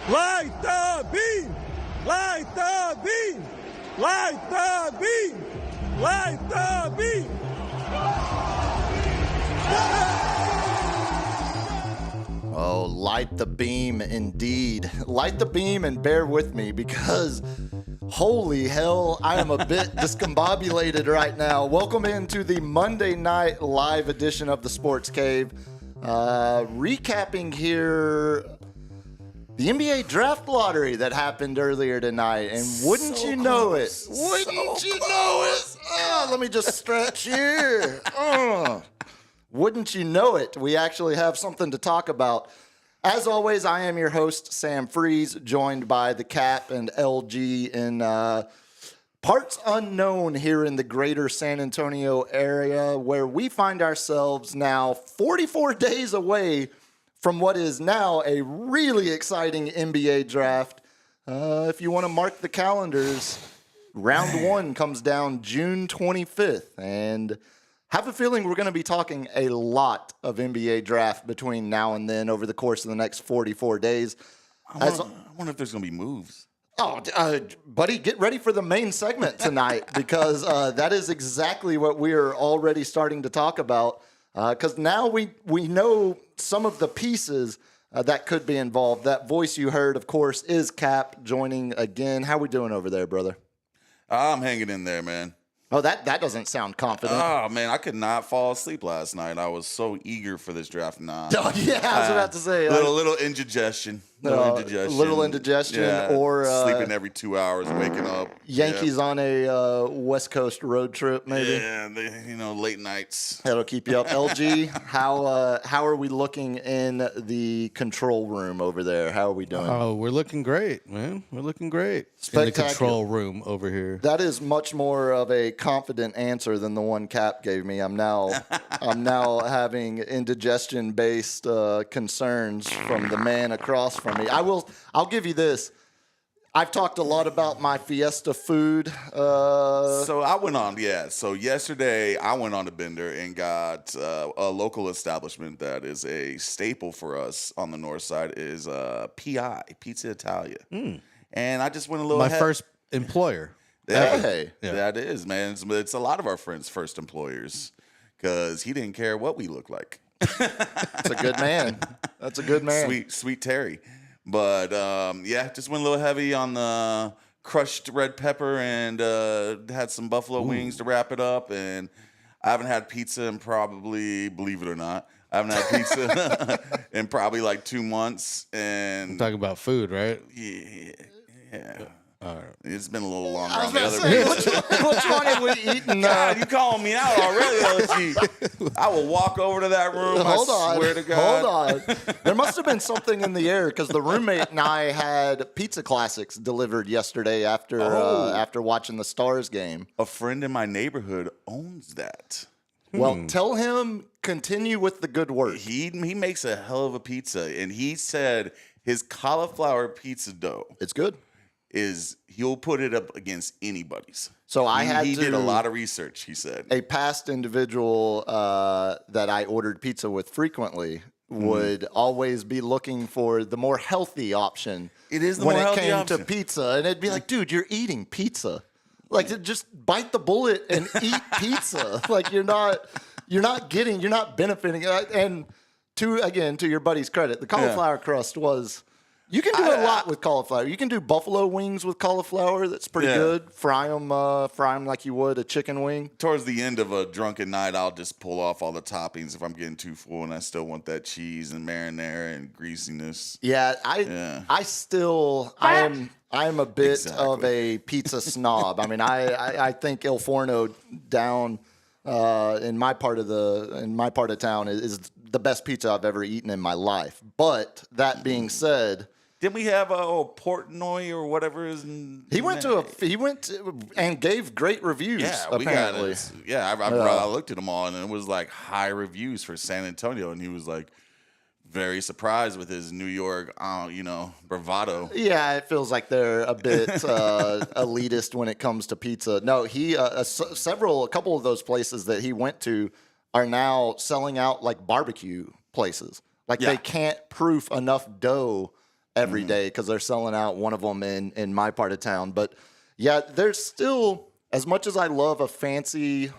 Light the beam! Light the beam! Light the beam! Light the beam! Oh, light the beam indeed. Light the beam and bear with me because holy hell, I am a bit discombobulated right now. Welcome into the Monday night live edition of the Sports Cave. Recapping here the NBA draft lottery that happened earlier tonight. And wouldn't you know it? Wouldn't you know it? Let me just stretch here. Wouldn't you know it? We actually have something to talk about. As always, I am your host, Sam Freas, joined by the Cap and LG in parts unknown here in the greater San Antonio area, where we find ourselves now 44 days away from what is now a really exciting NBA draft. If you want to mark the calendars, round one comes down June 25th, and have a feeling we're going to be talking a lot of NBA draft between now and then over the course of the next 44 days. I wonder if there's going to be moves. Oh, buddy, get ready for the main segment tonight because that is exactly what we are already starting to talk about. Because now we know some of the pieces that could be involved. That voice you heard, of course, is Cap joining again. How we doing over there, brother? I'm hanging in there, man. Oh, that doesn't sound confident. Oh, man, I could not fall asleep last night. I was so eager for this draft. Oh, yeah, I was about to say. Little indigestion. Little indigestion, or sleeping every 2 hours, waking up. Yankees on a West Coast road trip, maybe. Yeah, late nights. That'll keep you up. LG, how are we looking in the control room over there? How are we doing? Oh, we're looking great, man. We're looking great. Spectacular. In the control room over here. That is much more of a confident answer than the one Cap gave me. I'm now having indigestion based concerns from the man across from me. I'll give you this. I've talked a lot about my Fiesta food. So I went on, So yesterday I went on a bender and got a local establishment that is a staple for us on the north side is PI, Pizza Italia. And I just went a little My first employer. Hey. That is, man. It's a lot of our friends' first employers because he didn't care what we look like. That's a good man. That's a good man. Sweet Terry. But, just went a little heavy on the crushed red pepper and had some buffalo wings to wrap it up. And I haven't had pizza in probably, believe it or not, I haven't had pizza in probably like 2 months. And I'm talking about food, right? Yeah. All right. It's been a little longer. I was about to say, which one have we eaten? God, you calling me out already, LG. I will walk over to that room. Hold I swear to God. Hold on. There must have been something in the air because the roommate and I had Pizza Classics delivered yesterday after watching the Stars game. A friend in my neighborhood owns that. Well, tell him continue with the good work. He makes a hell of a pizza, and he said his cauliflower pizza dough. It's good. He'll put it up against anybody's. So he did a lot of research, he said. A past individual that I ordered pizza with frequently would always be looking for the more healthy option. It is the when more it healthy came option. to pizza, and it'd be like, dude, you're eating pizza. Like, just bite the bullet and eat pizza. Like, you're not benefiting. And to your buddy's credit, the cauliflower crust was. You can do a lot with cauliflower. You can do buffalo wings with cauliflower. That's pretty good. Fry them like you would a chicken wing. Towards the end of a drunken night, I'll just pull off all the toppings if I'm getting too full and I still want that cheese and marinara and greasiness. Yeah, I am a bit of a pizza snob. I mean, I think Il Forno down in my part of town is the best pizza I've ever eaten in my life. But that being said, didn't we have Portnoy or whatever his name? He went and gave great reviews. Yeah, apparently. I looked at them all and it was like high reviews for San Antonio, and he was like very surprised with his New York, bravado. Yeah, it feels like they're a bit elitist when it comes to pizza. No, a couple of those places that he went to are now selling out like barbecue places. Like they can't proof enough dough every day because they're selling out one of them in my part of town. But yeah, there's still, as much as I love a fancy,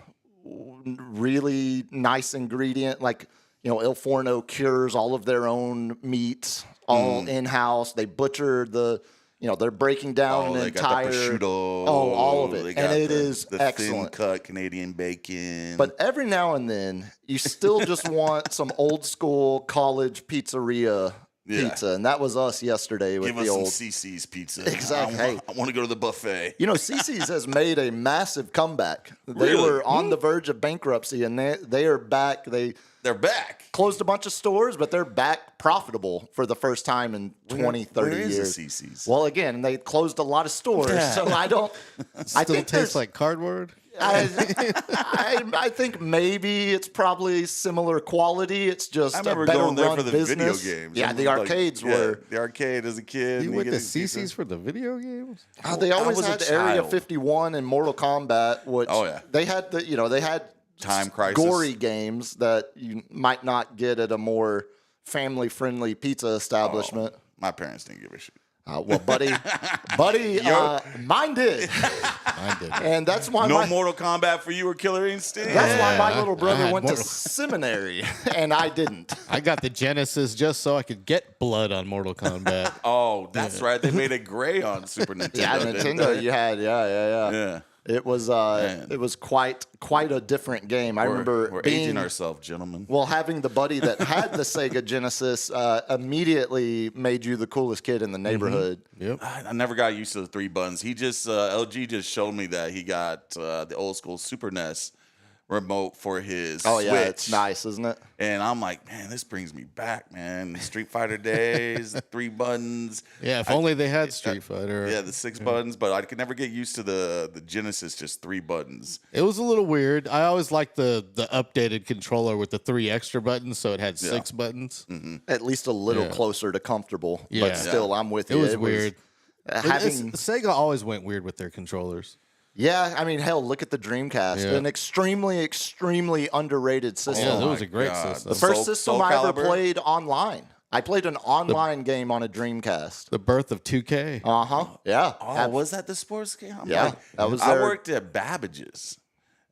really nice ingredient, like, Il Forno cures all of their own meats, all in-house. They butcher they're breaking down an entire, got the prosciutto, all of it, and it is the excellent. thin-cut Canadian bacon. But every now and then, you still just want some old school college pizzeria pizza, and that was us yesterday with Give the us old some CC's pizza. Exactly. I want to go to the buffet. CC's has made a massive comeback. They Really? were on the verge of bankruptcy, and they are back. They're back. Closed a bunch of stores, but they're back profitable for the first time in 20, 30 where is years. the CC's? Well, again, they closed a lot of stores, so I don't. I Still think tastes like cardboard. I think maybe it's probably similar quality. It's just I remember a better going there run for the business. video games. Yeah, the arcades were. The arcade as a kid. You and went get to his pizza. CC's for the video games? They always was a had Area child. 51 and Mortal Kombat, which they had they had Time Crisis. gory games that you might not get at a more family-friendly pizza establishment. My parents didn't give a shit. Well, buddy, mine did, I did. and that's why No Mortal Kombat for you or Killer Instinct? that's why my little I brother had went to Mortal- seminary, and I didn't. I got the Genesis just so I could get blood on Mortal Kombat. Oh, that's right. They made it gray on Super Nintendo. Yeah, didn't Nintendo, they? you had, yeah. Yeah. It was quite a different game. I remember We're being aging ourselves, gentlemen. Well, having the buddy that had the Sega Genesis immediately made you the coolest kid in the neighborhood. Yep. I never got used to the 3 buttons. He just LG just showed me that he got the old school Super NES remote for his Oh yeah, Switch. it's nice, isn't it? And I'm like, man, this brings me back, man. Street Fighter days, 3 buttons. Yeah, if only they had Street Fighter. Yeah, the 6 buttons, but I could never get used to the Genesis, just 3 buttons. It was a little weird. I always liked the updated controller with the 3 extra buttons, so it had 6 buttons. At least a little Yeah. closer to comfortable. Yeah. But still, I'm with It you. was weird. Having Sega always went weird with their controllers. Yeah, I mean, hell, look at the Dreamcast. Yeah. An extremely, extremely underrated system. Yeah, that my was a great God. system. The first Soul system I ever Calibur? played online. I played an online game on a Dreamcast. The birth of 2K. Yeah. Oh, was that the sports game? I'm Yeah, like- that was I their- worked at Babbage's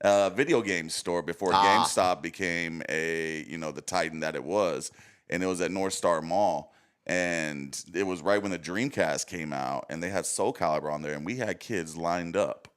video game store before Ah. GameStop became the titan that it was, and it was at North Star Mall, and it was right when the Dreamcast came out, and they had Soul Calibur on there, and we had kids lined up.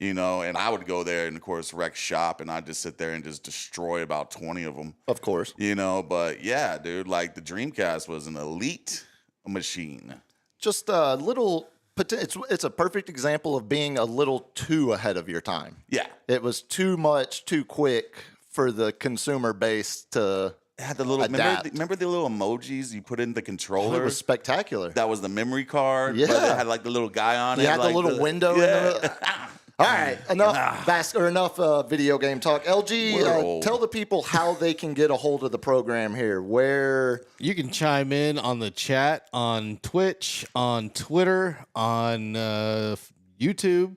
And I would go there and, of course, wreck shop, and I'd just sit there and just destroy about 20 of them. Of course. But yeah, dude, like the Dreamcast was an elite machine. Just a little. It's a perfect example of being a little too ahead of your time. Yeah. It was too much, too quick for the consumer base to. It had the little, adapt. remember the little emojis you put in the controller? It was spectacular. That was the memory card. Yeah. But it had like the little guy on it. You had like the little window. Yeah. In the, all right, enough video game talk. We're LG, old. tell the people how they can get a hold of the program here. Where You can chime in on the chat on Twitch, on Twitter, on YouTube.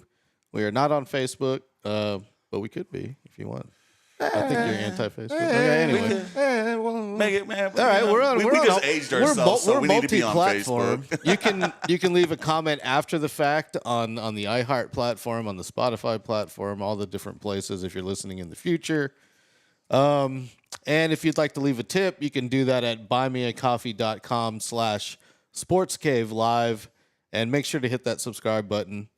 We are not on Facebook, but we could be if you want. I think you're anti-Facebook. Okay, anyway. Make it, man. All right, we're on. We we're on just a- aged we're ourselves, so we're we need to be on multi-platform. Facebook. You can leave a comment after the fact on the iHeart platform, on the Spotify platform, all the different places if you're listening in the future. And if you'd like to leave a tip, you can do that at buymeacoffee.com/sportscavelive, and make sure to hit that subscribe button.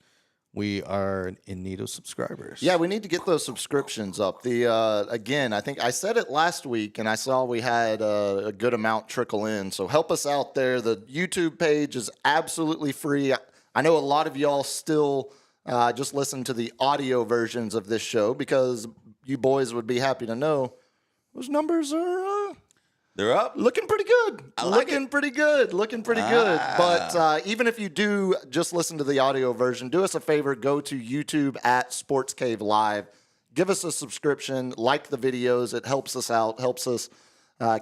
We are in need of subscribers. Yeah, we need to get those subscriptions up. Again, I think I said it last week, and I saw we had a good amount trickle in. So help us out there. The YouTube page is absolutely free. I know a lot of y'all still just listen to the audio versions of this show because you boys would be happy to know those numbers are They're up. looking pretty good. like Looking pretty good. But even if you do just listen to the audio version, do us a favor. Go to YouTube at Sports Cave Live. Give us a subscription. Like the videos. It helps us out. Helps us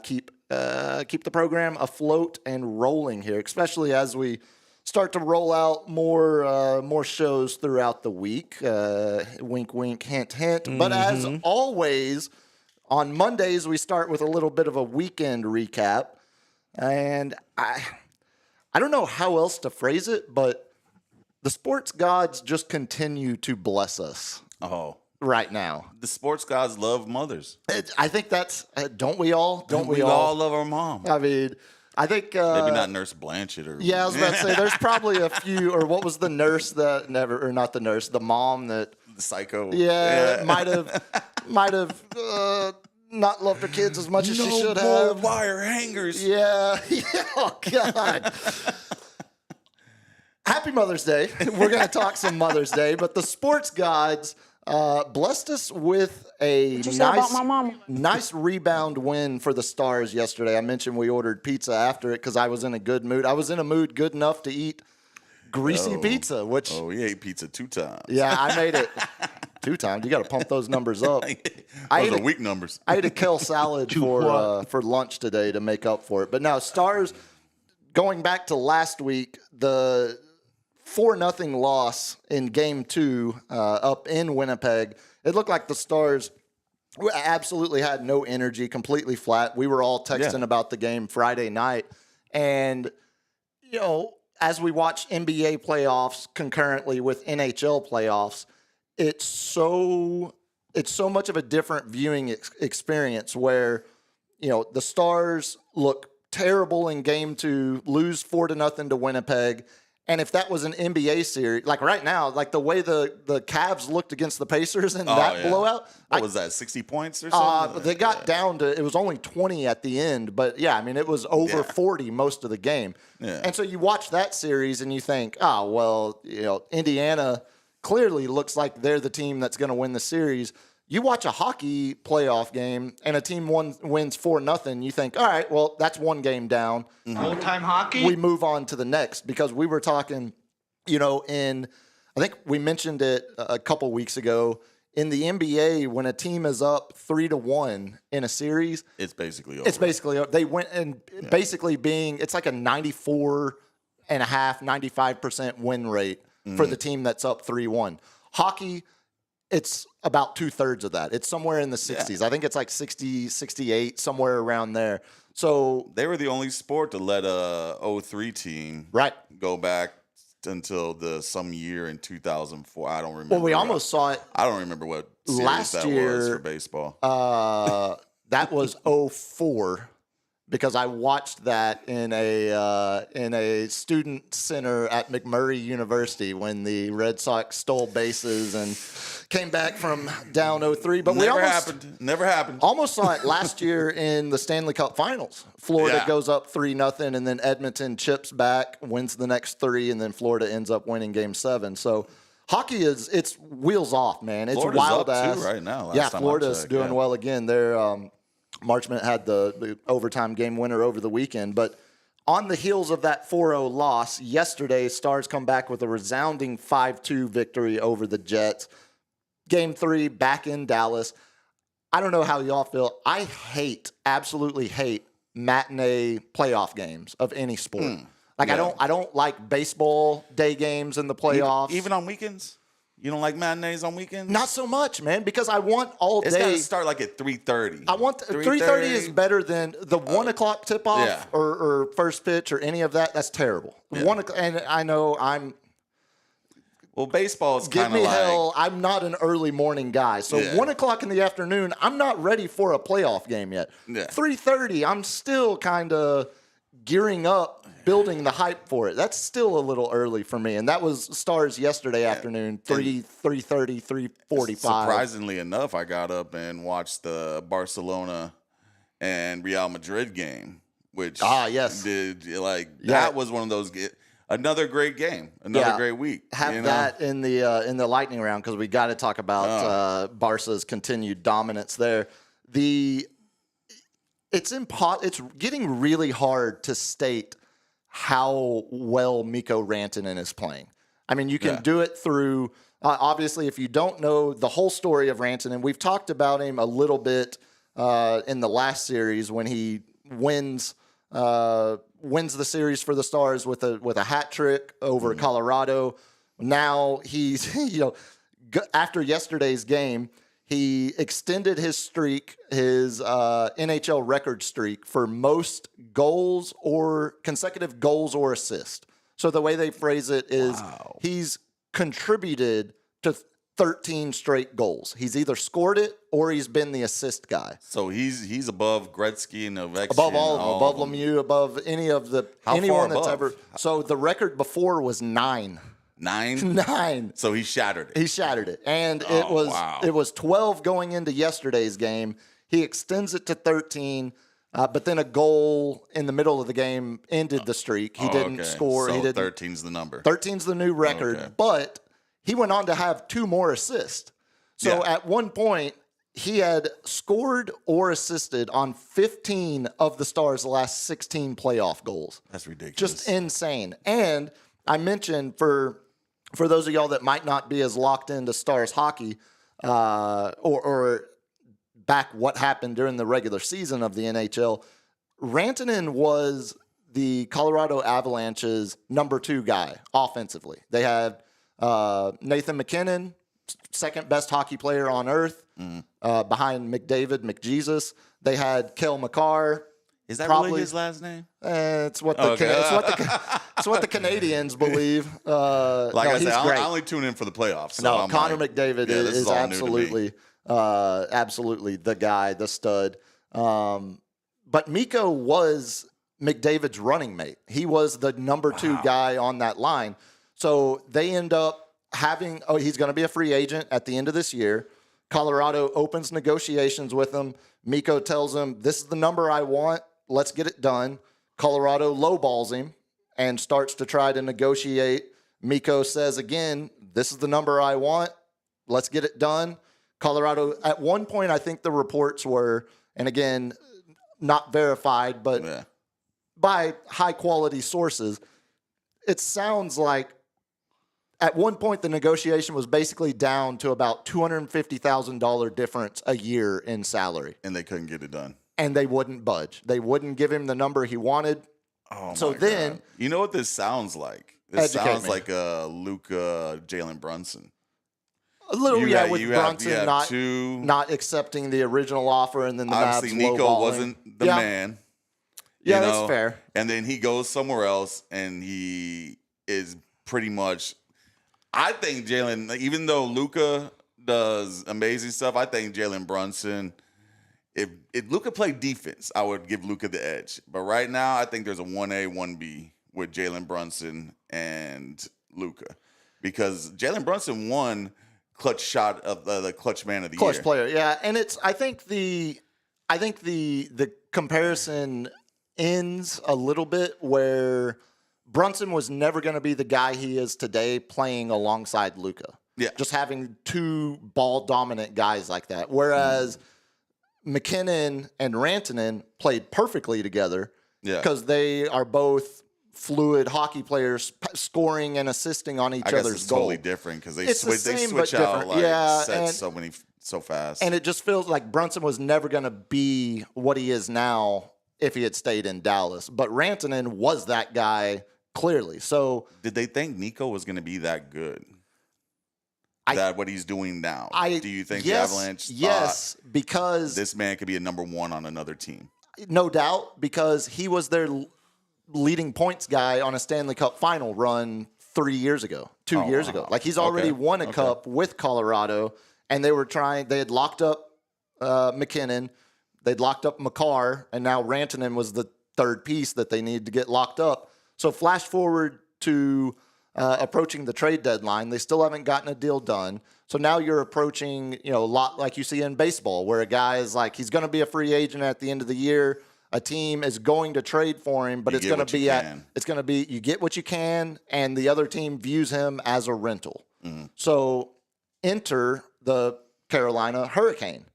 keep the program afloat and rolling here, especially as we start to roll out more shows throughout the week. Wink, wink, hint, hint. But as always, on Mondays, we start with a little bit of a weekend recap. And I I don't know how else to phrase it, but the sports gods just continue to bless us Oh, right now. the sports gods love mothers. I think that's, don't we all? Don't we all all? love our mom? I mean, I think. Maybe not Nurse Blanchett or. Yeah, I was about to say, there's probably a few, or what was the nurse that never, or not the nurse, the mom that. The psycho. Yeah, might have not loved her kids as much as she should more have. wire hangers. Yeah. Oh, God. Happy Mother's Day. We're going to talk some Mother's Day, but the sports gods blessed us with a nice rebound win for the Stars yesterday. I mentioned we ordered pizza after it because I was in a good mood. I was in a mood good enough to eat greasy pizza, which... Oh, we ate pizza 2 times. Yeah, I made it 2 times. You got to pump those numbers up. Those are weak numbers. I ate a kale salad for lunch today to make up for it. But now, Stars, going back to last week, the 4-0 loss in Game 2 up in Winnipeg, it looked like the Stars absolutely had no energy, completely flat. We were all texting about the game Friday night. And, you know, as we watch NBA playoffs concurrently with NHL playoffs, it's so much of a different viewing experience where, you know, the Stars look terrible in Game 2, lose 4-0 to Winnipeg. And if that was an NBA series, like right now, like the way the Cavs looked against the Pacers in blowout. What was that, 60 points or something? They got down to, it was only 20 at the end. But, yeah, I mean, it was over 40 most of the game. Yeah. And so you watch that series and you think, oh, well, you know, Indiana clearly looks like they're the team that's going to win the series. You watch a hockey playoff game and a team wins 4-0. You think, all right, well, that's one game down. Old-time hockey? We move on to the next because we were talking, you know, I think we mentioned it a couple weeks ago. In the NBA, when a team is up 3-1 in a series, it's basically over. It's basically over. They went and basically it's like a 94.5%, 95% win rate for the team that's up 3-1. Hockey, it's about 2/3 of that. It's somewhere in the 60s. I think it's like 60, 68, somewhere around there. So they were the only sport to let a 03 team go back until some year in 2004. I don't remember. Well, we almost saw it. I don't remember what series last that year was for baseball. That was 04. Because I watched that in a student center at McMurray University when the Red Sox stole bases and came back from down 0-3. But Never happened. Almost saw it last year in the Stanley Cup Finals. Florida goes up 3-0, and then Edmonton chips back, wins the next 3, and then Florida ends up winning Game 7. So hockey it's wheels off, man. It's Florida's wild up ass. too right now. Florida's doing well again. They're Marchment had the overtime game winner over the weekend. But on the heels of that 4-0 loss, yesterday, Stars come back with a resounding 5-2 victory over the Jets. Game 3, back in Dallas. I don't know how y'all feel. I absolutely hate matinee playoff games of any sport. I don't like baseball day games in the playoffs. Even on weekends? You don't like matinees on weekends? Not so much, man, because I want all day. It's got to start like at 3:30. I want 3:30 is better than the 1 o'clock tip off or first pitch or any of that. That's terrible. And I know well, baseball is give kind of me like hell. I'm not an early morning guy, so 1 o'clock in the afternoon, I'm not ready for a playoff game yet. 3:30, I'm still kind of gearing up, building the hype for it. That's still a little early for me. And that was Stars yesterday afternoon, 3:30, 3:45. Surprisingly enough, I got up and watched the Barcelona and Real Madrid game, which that was one of those another great game, another great week. That in the lightning round because we got to talk about Barca's continued dominance there. It's getting really hard to state how well Mikko Rantanen is playing. I mean, you can do it through obviously, if you don't know the whole story of Rantanen, we've talked about him a little bit in the last series when he wins the series for the Stars with a hat trick over Colorado. Now he's after yesterday's game, He extended his streak, his NHL record streak for most goals or consecutive goals or assists. So the way they phrase it is he's contributed to 13 straight goals. He's either scored it or he's been the assist guy. So he's above Gretzky and Ovechkin. Above all of them, above Lemieux, above anyone that's ever. So the record before was 9. 9? 9. So he shattered it. He shattered it. And it was 12 going into yesterday's game. He extends it to 13, but then a goal in the middle of the game ended the streak. He didn't score. So he didn't. 13's the number. 13's the new record, but he went on to have 2 more assists. So at one point, he had scored or assisted on 15 of the Stars' last 16 playoff goals. That's ridiculous. Just insane. And I mentioned for those of y'all that might not be as locked into Stars hockey or back what happened during the regular season of the NHL, Rantanen was the Colorado Avalanche's number 2 guy offensively. They had Nathan MacKinnon, second best hockey player on earth, behind McDavid, McJesus. They had Kel McCarr. Is that really his last name? It's what the Canadians believe. I said, I only tune in for the playoffs. So Connor McDavid is absolutely the guy, the stud. But Mikko was McDavid's running mate. He was the number 2 guy on that line. So they end up having, he's going to be a free agent at the end of this year. Colorado opens negotiations with him. Mikko tells him, this is the number I want. Let's get it done. Colorado lowballs him and starts to try to negotiate. Mikko says again, this is the number I want. Let's get it done. Colorado, at one point, I think the reports were, and again, not verified, but by high-quality sources, it sounds like at one point the negotiation was basically down to about $250,000 difference a year in salary. And they couldn't get it done. And they wouldn't budge. They wouldn't give him the number he wanted. So then, you know what this sounds like? This sounds like a Luka Jalen Brunson. A little, with Brunson not accepting the original offer, and then the obviously Mavs Nico wasn't the man. Yeah, that's fair. And then he goes somewhere else, and he is pretty much. I think Jalen, even though Luka does amazing stuff, I think Jalen Brunson. If Luka played defense, I would give Luka the edge. But right now, I think there's a 1A, 1B with Jalen Brunson and Luka. Because Jalen Brunson won clutch shot of the clutch man of the year. Clutch player, yeah. And I think the comparison ends a little bit where Brunson was never going to be the guy he is today playing alongside Luka. Yeah. Just having 2 ball-dominant guys like that. Whereas McKinnon and Rantanen played perfectly together because they are both fluid hockey players scoring and assisting on each other's goal. It's totally different because they switch out sets so fast. And it just feels like Brunson was never going to be what he is now if he had stayed in Dallas. But Rantanen was that guy clearly. So did they think Nico was going to be that good? What he's doing now. Do you think the Avalanche thought because this man could be a number 1 on another team? No doubt, because he was their leading points guy on a Stanley Cup final run 3 years ago, 2 years ago. Like he's already won a cup with Colorado, and they had locked up McKinnon, they'd locked up Makar, and now Rantanen was the third piece that they needed to get locked up. So flash forward to approaching the trade deadline. They still haven't gotten a deal done. So now you're approaching, a lot like you see in baseball, where a guy is like, he's going to be a free agent at the end of the year. A team is going to trade for him, but it's going to be you get what you can, and the other team views him as a rental. Mm-hmm. So enter the Carolina Hurricane,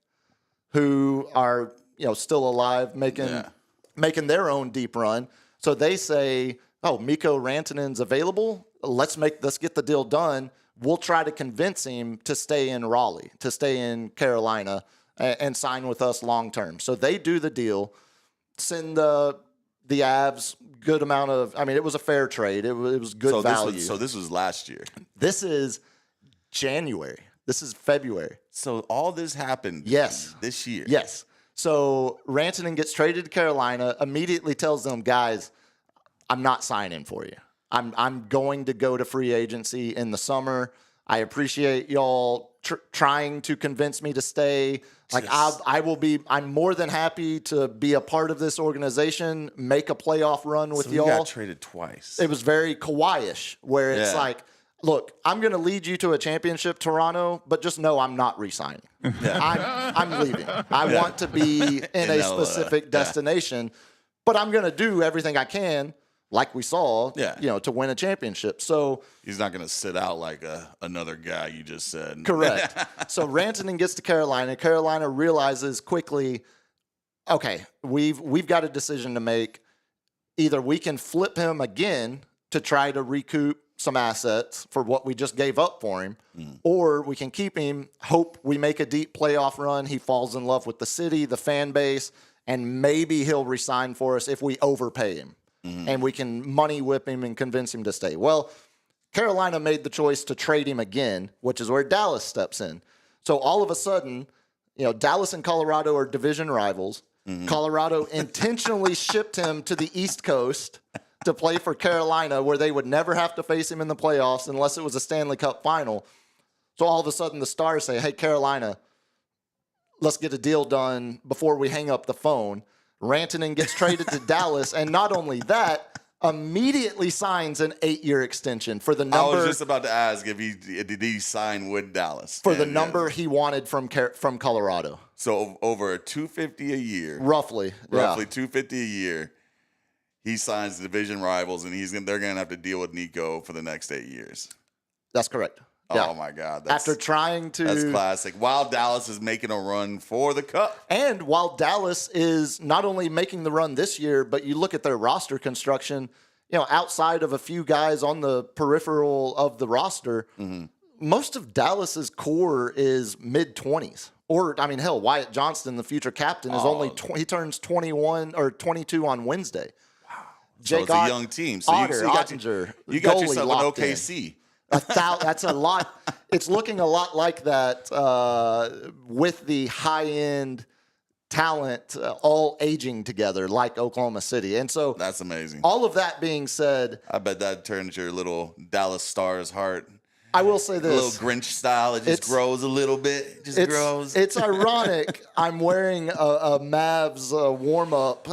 who are still alive, making their own deep run. So they say, "Oh, Mikko Rantanen's available. Let's get the deal done. We'll try to convince him to stay in Raleigh, to stay in Carolina, and sign with us long term." So they do the deal, send the Avs good amount of. I mean, it was a fair trade. It was good value. So this was last year. This is January. This is February. So all this happened Yes. this year. Yes. So Rantanen gets traded to Carolina, immediately tells them, guys, I'm not signing for you. I'm going to go to free agency in the summer. I appreciate y'all trying to convince me to stay. Like I'm more than happy to be a part of this organization, make a playoff run with y'all. He got traded twice. It was very Kawhi-ish, where it's like, look, I'm going to lead you to a championship, Toronto, but just know I'm not re-signing. I'm leaving. I want to be in a specific destination, but I'm going to do everything I can, like we saw, to win a championship. So he's not going to sit out like another guy you just said. Correct. So Rantanen gets to Carolina. Carolina realizes quickly, okay, we've got a decision to make. Either we can flip him again to try to recoup some assets for what we just gave up for him, or we can keep him, hope we make a deep playoff run, he falls in love with the city, the fan base, and maybe he'll resign for us if we overpay him. And we can money whip him and convince him to stay. Well, Carolina made the choice to trade him again, which is where Dallas steps in. So all of a sudden, Dallas and Colorado are division rivals. Colorado intentionally shipped him to the East Coast to play for Carolina, where they would never have to face him in the playoffs unless it was a Stanley Cup final. So all of a sudden the Stars say, hey, Carolina, let's get a deal done before we hang up the phone. Rantanen gets traded to Dallas, and not only that, immediately signs an 8-year extension for the number. I was just about to ask if did he sign with Dallas for the number he wanted from Colorado. So over $250 a year, roughly $250 a year, he signs the division rivals, and they're going to have to deal with Nico for the next 8 years. That's correct. Oh, my God. After trying to... That's classic. While Dallas is making a run for the Cup. And while Dallas is not only making the run this year, but you look at their roster construction, outside of a few guys on the peripheral of the roster, most of Dallas's core is mid-20s. Or, hell, Wyatt Johnston, the future captain, is he turns 21 or 22 on Wednesday. Wow. Jake so it's a young team. So Otter, you got yourself an OKC. That's a lot. It's looking a lot like that with the high-end talent all aging together like Oklahoma City. And so that's amazing. All of that being said, I bet that turns your little Dallas Stars heart. I will say this. A little Grinch style. It just grows a little bit. It just grows. It's ironic. I'm wearing a Mavs warm-up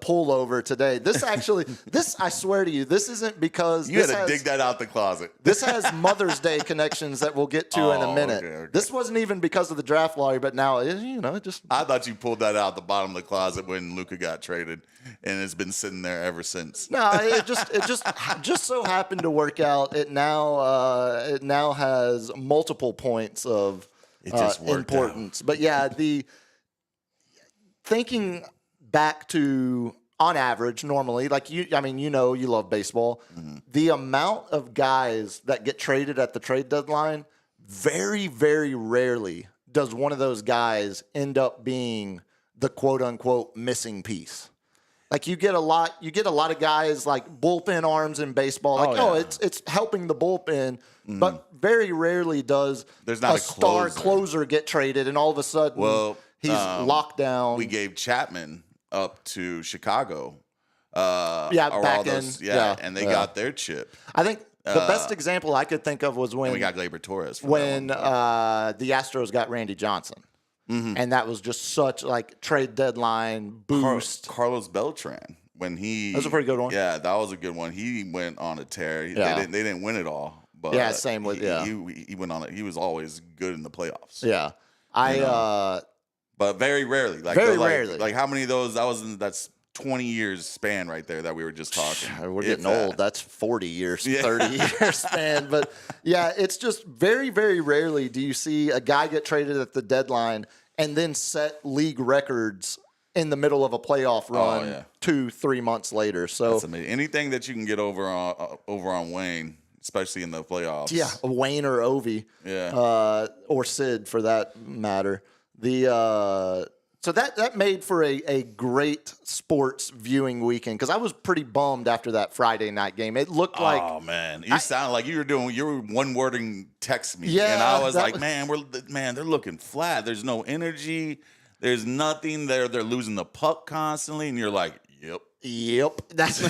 pullover today. This, I swear to you, this isn't because... You had to dig that out the closet. This has Mother's Day connections that we'll get to in a minute. Okay. This wasn't even because of the draft lottery, but now, it just... I thought you pulled that out the bottom of the closet when Luka got traded, and it's been sitting there ever since. No, it just so happened to work out. It now has multiple points of importance. Out. But yeah, thinking back to on average, normally, like you love baseball. The amount of guys that get traded at the trade deadline, very, very rarely does one of those guys end up being the quote unquote missing piece. Like you get a lot of guys like bullpen arms in baseball. Like, it's helping the bullpen, but very rarely does a star closer get traded, and all of a sudden he's locked down. We gave Chapman up to Chicago. And they got their chip. I think the best example I could think of was when we got Gleyber Torres. When the Astros got Randy Johnson. And that was just such like trade deadline boost. Carlos Beltran, when that was a pretty good one. Yeah, that was a good one. He went on a tear. They didn't win it all, but same with he went on it. He was always good in the playoffs. Yeah, but very rarely, rarely. Like how many of those? That's 20 years span right there that we were just talking. We're getting old. That's 40 years, 30 years span. But yeah, it's just very, very rarely do you see a guy get traded at the deadline and then set league records in the middle of a playoff run 2-3 months later. So that's amazing. Anything that you can get over on Wayne, especially in the playoffs. Yeah, Wayne or Ovi. Yeah. Or Sid for that matter. So that made for a great sports viewing weekend because I was pretty bummed after that Friday night game. It looked like, oh man, you sound like you were one wording text me, Yeah, and I was like, man, they're looking flat. There's no energy. There's nothing there. They're losing the puck constantly, and you're like, yep. That's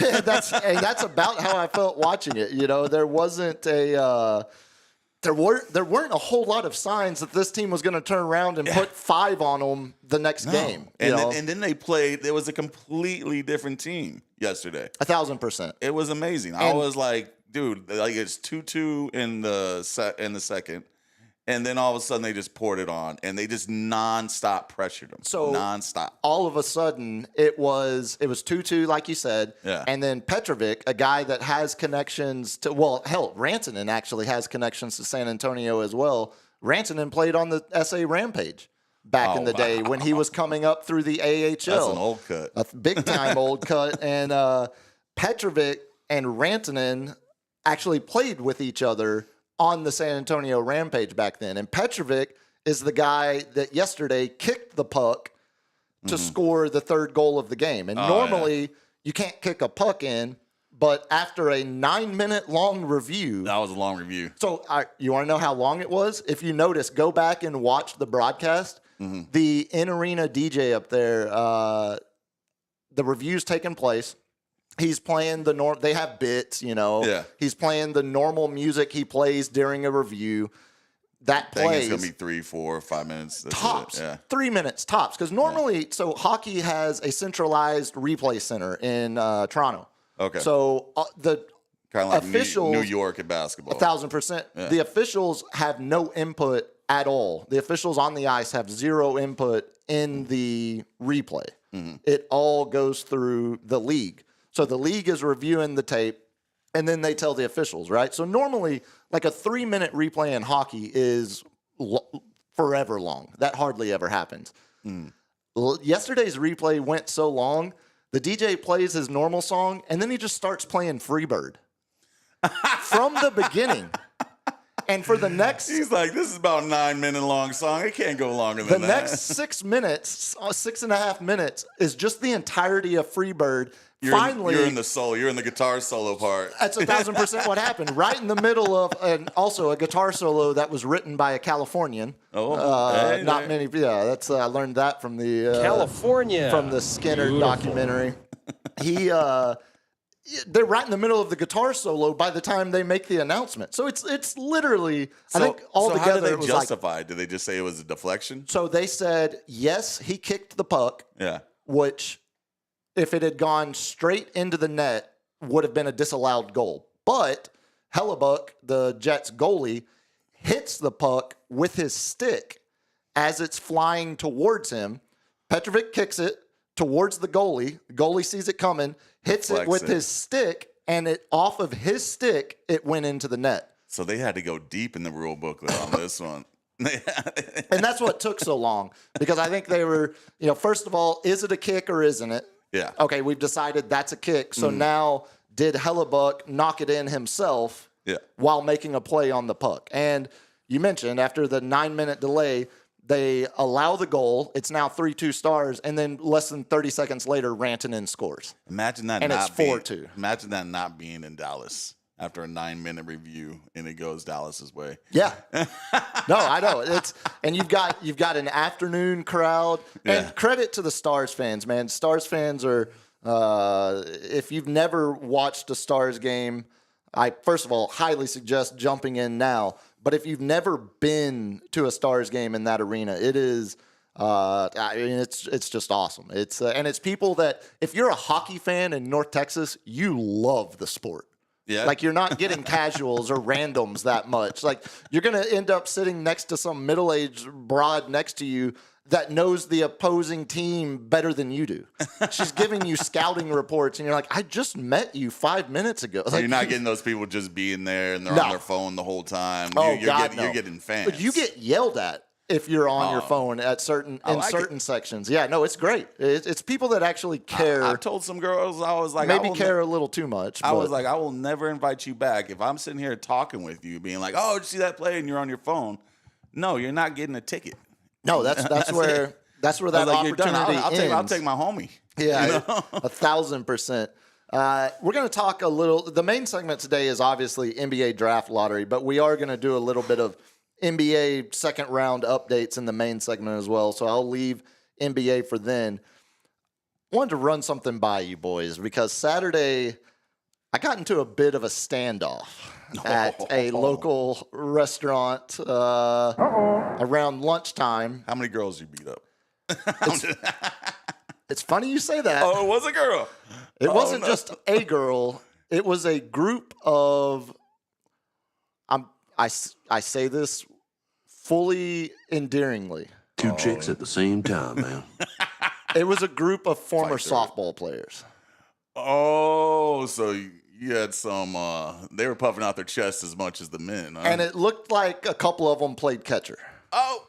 about how I felt watching it. You know, there wasn't there weren't a whole lot of signs that this team was going to turn around and put 5 on them the next game. And then they played. It was a completely different team yesterday. 1,000%. It was amazing. I was like, dude, like it's 2-2 in the second. And then all of a sudden they just poured it on, and they just nonstop pressured them. So nonstop. All of a sudden it was 2-2, like you said. Yeah. And then Petrovic, a guy that has connections to, well, hell, Rantanen actually has connections to San Antonio as well. Rantanen played on the SA Rampage back in the day when he was coming up through the AHL. That's an old cut. A big time old cut. And Petrovic and Rantanen actually played with each other on the San Antonio Rampage back then. And Petrovic is the guy that yesterday kicked the puck to score the 3rd goal of the game. And normally you can't kick a puck in, but after a 9-minute long review. That was a long review. So you want to know how long it was? If you notice, go back and watch the broadcast. The in-arena DJ up there, the review's taking place. He's playing the they have bits, you know. Yeah. He's playing the normal music he plays during a review. That plays. It's going to be 3, 4, 5 minutes. That's tops. Yeah. 3 minutes tops. Because normally, so hockey has a centralized replay center in Toronto. Okay. So the kind of like officials, New York at basketball. 1,000%. Yeah. The officials have no input at all. The officials on the ice have zero input in the replay. It all goes through the league. So the league is reviewing the tape, and then they tell the officials, right? So normally, like a 3-minute replay in hockey is forever long. That hardly ever happens. Yesterday's replay went so long, the DJ plays his normal song, and then he just starts playing Freebird from the beginning. And for the next... He's like, this is about a 9-minute long song. It can't go longer than that. The next 6 minutes, 6.5 minutes, is just the entirety of Freebird. Finally, you're in the solo. You're in the guitar solo part. That's 1,000% what happened. Right in the middle of, also a guitar solo that was written by a Californian. Not many. Yeah, that's I learned that from the California, from the Skinner documentary. They're right in the middle of the guitar solo by the time they make the announcement. So it's literally. I think altogether how did it they was justify? Did they just say it was a deflection? So they said yes, he kicked the puck. Yeah. Which, if it had gone straight into the net, would have been a disallowed goal. But Hellebuck, the Jets goalie, hits the puck with his stick as it's flying towards him. Petrovic kicks it towards the goalie. The goalie sees it coming, hits it with his stick, and it off of his stick, it went into the net. So they had to go deep in the rule booklet on this one. And that's what took so long, because I think they were, first of all, is it a kick or isn't it? Yeah. Okay, we've decided that's a kick. So now, did Hellebuck knock it in himself while making a play on the puck? And you mentioned after the 9-minute delay, they allow the goal. It's now 3-2 Stars, and then less than 30 seconds later, Rantanen scores. Imagine that, and not it's 4-2. Imagine that not being in Dallas after a 9-minute review, and it goes Dallas's way. Yeah, no, I know. And you've got an afternoon crowd. And credit to the Stars fans, man. Stars fans are. If you've never watched a Stars game, I first of all highly suggest jumping in now. But if you've never been to a Stars game in that arena, it is. It's just awesome. It's people that if you're a hockey fan in North Texas, you love the sport. Yeah. Like, you're not getting casuals or randoms that much. Like, you're going to end up sitting next to some middle-aged broad next to you that knows the opposing team better than you do. She's giving you scouting reports, and you're like, I just met you 5 minutes ago. So like, you're not getting those people just being there and they're on their phone the whole time. You're getting fans. But you get yelled at if you're on your phone at certain sections. Yeah, no, it's great. It's people that actually care. I told some girls, I was like, maybe care a little too much. I was like, I will never invite you back if I'm sitting here talking with you, being like, oh, did you see that play? And you're on your phone. No, you're not getting a ticket. No, that's where That's where that like, you're done. opportunity I'll ends. take my homie. Yeah, You know? 1,000%. We're going to talk a little. The main segment today is obviously NBA draft lottery, but we are going to do a little bit of NBA second round updates in the main segment as well. So I'll leave NBA for then. I wanted to run something by you boys because Saturday I got into a bit of a standoff at a local restaurant around lunchtime. How many girls you beat up? It's funny you say that. Oh, it was a girl. It wasn't just a girl. It was a group of. I say this fully endearingly. Two chicks at the same time, man. It was a group of former Fight through it. softball players. Oh, so you had some. They were puffing out their chests as much as the men, huh? And it looked like a couple of them played catcher. Oh,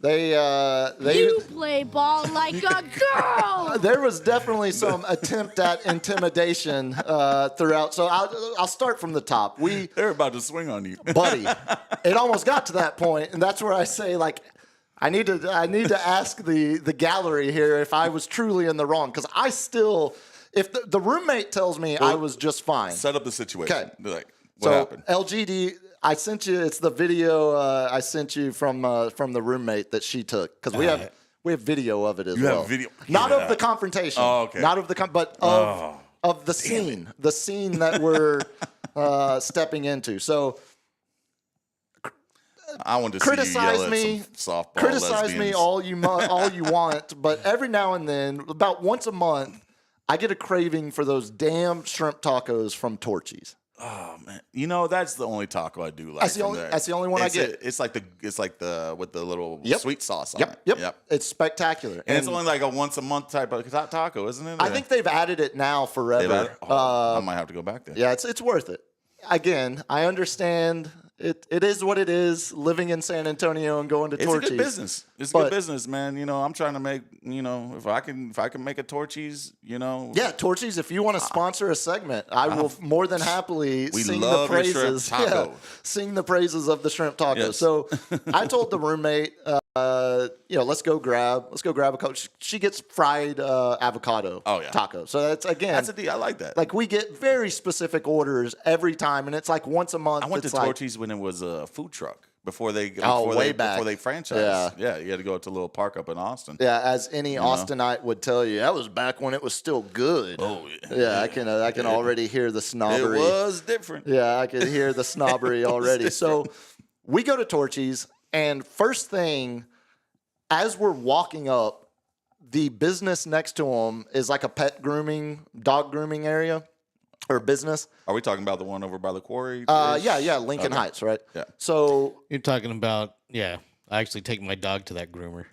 They You play ball like a girl. there was definitely some attempt at intimidation throughout. So I'll start from the top. they're about to swing on you, Buddy, it almost got to that point, and that's where I say, like, I need to ask the gallery here if I was truly in the wrong, because I still, if the roommate tells me I was just fine. Set up the situation. Okay. They're like, what happened? LGD, I sent you. It's the video I sent you from the roommate that she took, because we have video of it as well. have video? Not Yeah. of the confrontation. Oh, okay. Not of the but of the scene. The scene that we're stepping into. So I want to see you criticize yell at me. some softball Criticize me lesbians. all you want, but every now and then, about once a month, I get a craving for those damn shrimp tacos from Torchy's. Oh man, you know that's the only taco I do like. That's the from only- there. that's the only one I get. It's like the with the little Yep. sweet sauce on Yep. it. It's spectacular. And it's only like a once a month type of taco, isn't it? I think they've added it now They've forever. added- I might have to go back there. Yeah, it's worth it. Again, I understand it is what it is, living in San Antonio and going to It's Torchy's. a good business. It's But- good business, man. You know, I'm trying to make. You know, if I can make a Torchy's, you know. Yeah, Torchy's, if you want to sponsor a segment, I will more than happily We sing love the your shrimp praises. taco. Sing the praises of the shrimp taco. Yes. So I told the roommate, let's go grab a couple. She gets fried avocado taco. So that's That's a deal. I like that. like we get very specific orders every time, and it's like once a month. I went to it's like, Torchy's when it was a food truck before they way back. before they franchised. Yeah. You had to go to a little park up in Austin. Yeah, as any Austinite would tell you, that was back when it was still good. Oh Yeah, I can already hear the it snobbery. was different. Yeah, I could hear the snobbery already. So we go to Torchy's, and first thing, as we're walking up, the business next to them is like a dog grooming area or business. Are we talking about the one over by the quarry? Yeah, Lincoln Heights, right? Yeah. So, You're talking about, I actually take my dog to that groomer.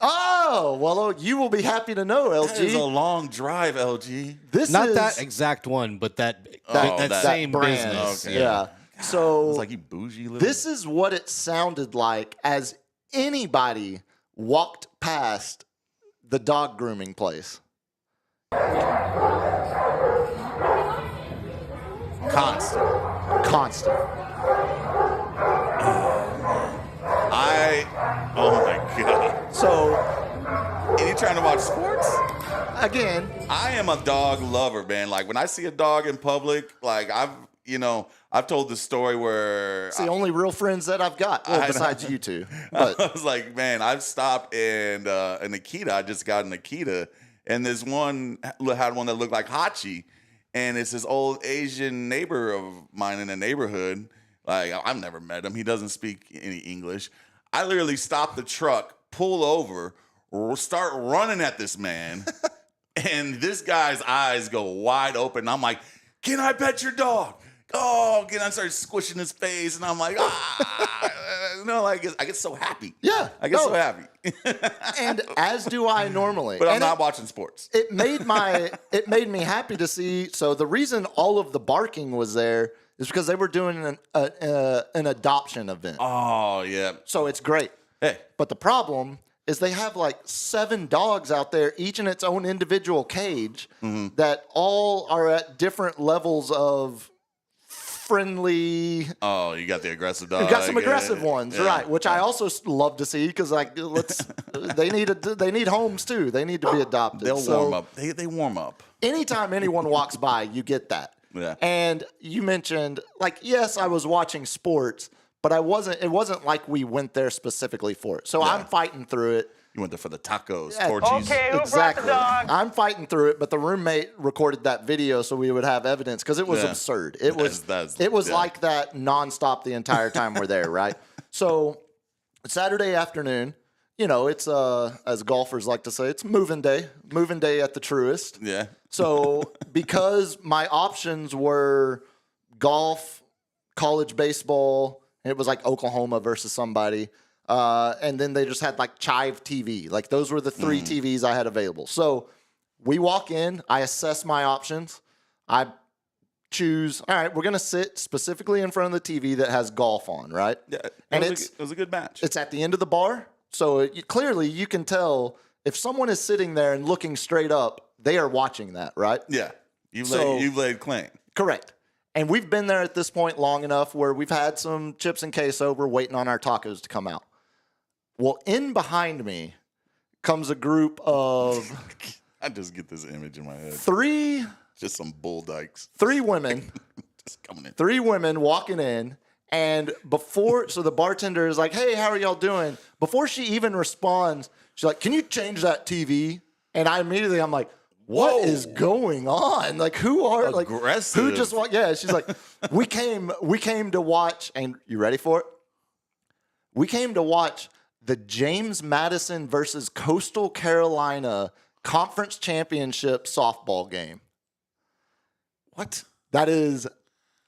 you will be happy to know, That is a LG. long drive, LG. This Not is that exact one, but that that same brand. business. Okay. Yeah. So It's like you bougie little. this is what it sounded like as anybody walked past the dog grooming place. Constant. Oh my god. So And you trying to watch sports? again, I am a dog lover, man. Like when I see a dog in public, like I've told the story where it's the only real friends that I've got. Well, I know. besides you two. I But was like, man, I've stopped and an Akita. I just got an Akita, and this one had one that looked like Hachi, and it's this old Asian neighbor of mine in the neighborhood. Like I've never met him. He doesn't speak any English. I literally stop the truck, pull over, start running at this man, and this guy's eyes go wide open. I'm like, "Can I pet your dog?" Oh, I start squishing his face, and I'm like, I get so happy. Yeah, I get so happy. and as do I normally. But I'm And not watching sports. it made me happy to see. So the reason all of the barking was there is because they were doing an adoption event. Oh yeah. So it's great. Hey, But the problem is they have like 7 dogs out there, each in its own individual cage, that all are at different levels of friendly. Oh, you got the aggressive dog. You got some aggressive ones, right? Which I also love to see because they need homes too. They need to be adopted. They'll warm up. They warm up. Anytime anyone walks by, you get that. Yeah. And you mentioned, like, yes, I was watching sports, but it wasn't like we went there specifically for it. So Yeah. I'm fighting through it. You went there for the tacos, Yeah. torchies. Okay, who Exactly. brought the dog? I'm fighting through it, but the roommate recorded that video so we would have evidence because it was Yeah. absurd. It was That's- like that nonstop the entire time we're there, right? So Saturday afternoon, you know, it's as golfers like to say, it's moving day at the truest. Yeah. So because my options were golf, college baseball, and it was like Oklahoma versus somebody. And then they just had like Chive TV. Like those were the three TVs I had available. So we walk in, I assess my options. I choose, all right, we're going to sit specifically in front of the TV that has golf on, right? Yeah. And it was a good match. It's at the end of the bar. So clearly you can tell if someone is sitting there and looking straight up, they are watching that, right? Yeah. You've laid claim. Correct. And we've been there at this point long enough where we've had some chips and queso. We're waiting on our tacos to come out. Well, in behind me comes a group of I just get this image in my head. just some bull dykes. three women, Just coming in. three women walking in. And so the bartender is like, hey, how are y'all doing? Before she even responds, she's like, can you change that TV? And I'm like, what is going on? Like, who are aggressive? Who just walked? Yeah, she's like, we came to watch, and you ready for it? We came to watch the James Madison versus Coastal Carolina Conference Championship softball game. What? That is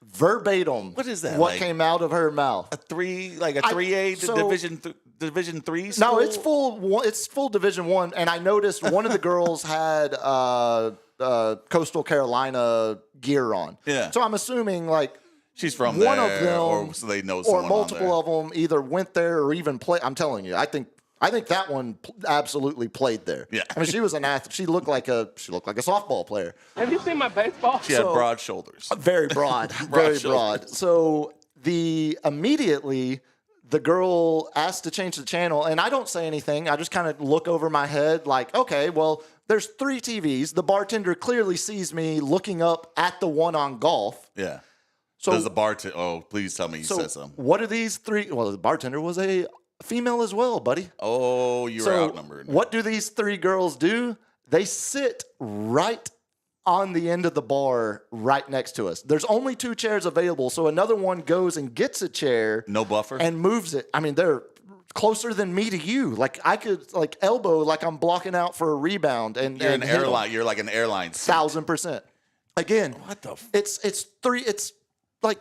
verbatim. What is that, What like came out of her mouth? A 3A Division 3 school? No, it's full. It's full Division 1. And I noticed one of the girls had Coastal Carolina gear on. Yeah. So I'm assuming like She's from one there, of them, or so they know or someone multiple on of them either went there or even play. I'm telling you, I think that one absolutely played there. Yeah. I mean, she was an athlete. She looked like a softball player. Have you seen my baseball? She had broad shoulders. Very broad, very broad. So immediately the girl asked to change the channel, and I don't say anything. I just kind of look over my head like, okay, well, there's three TVs. The bartender clearly sees me looking up at the one on golf. Yeah. So Does the bartender? Oh, please tell me you said so something. what are these three? Well, the bartender was a female as well, buddy. Oh, you were outnumbered. What do these three girls do? They sit right on the end of the bar right next to us. There's only two chairs available, so another one goes and gets a chair. No buffer? And moves it. I mean, they're closer than me to you. Like I could like elbow like I'm blocking out for a rebound and You're and an hit 'em. airline. You're like an airline seat. 1,000%. Again, What the? it's like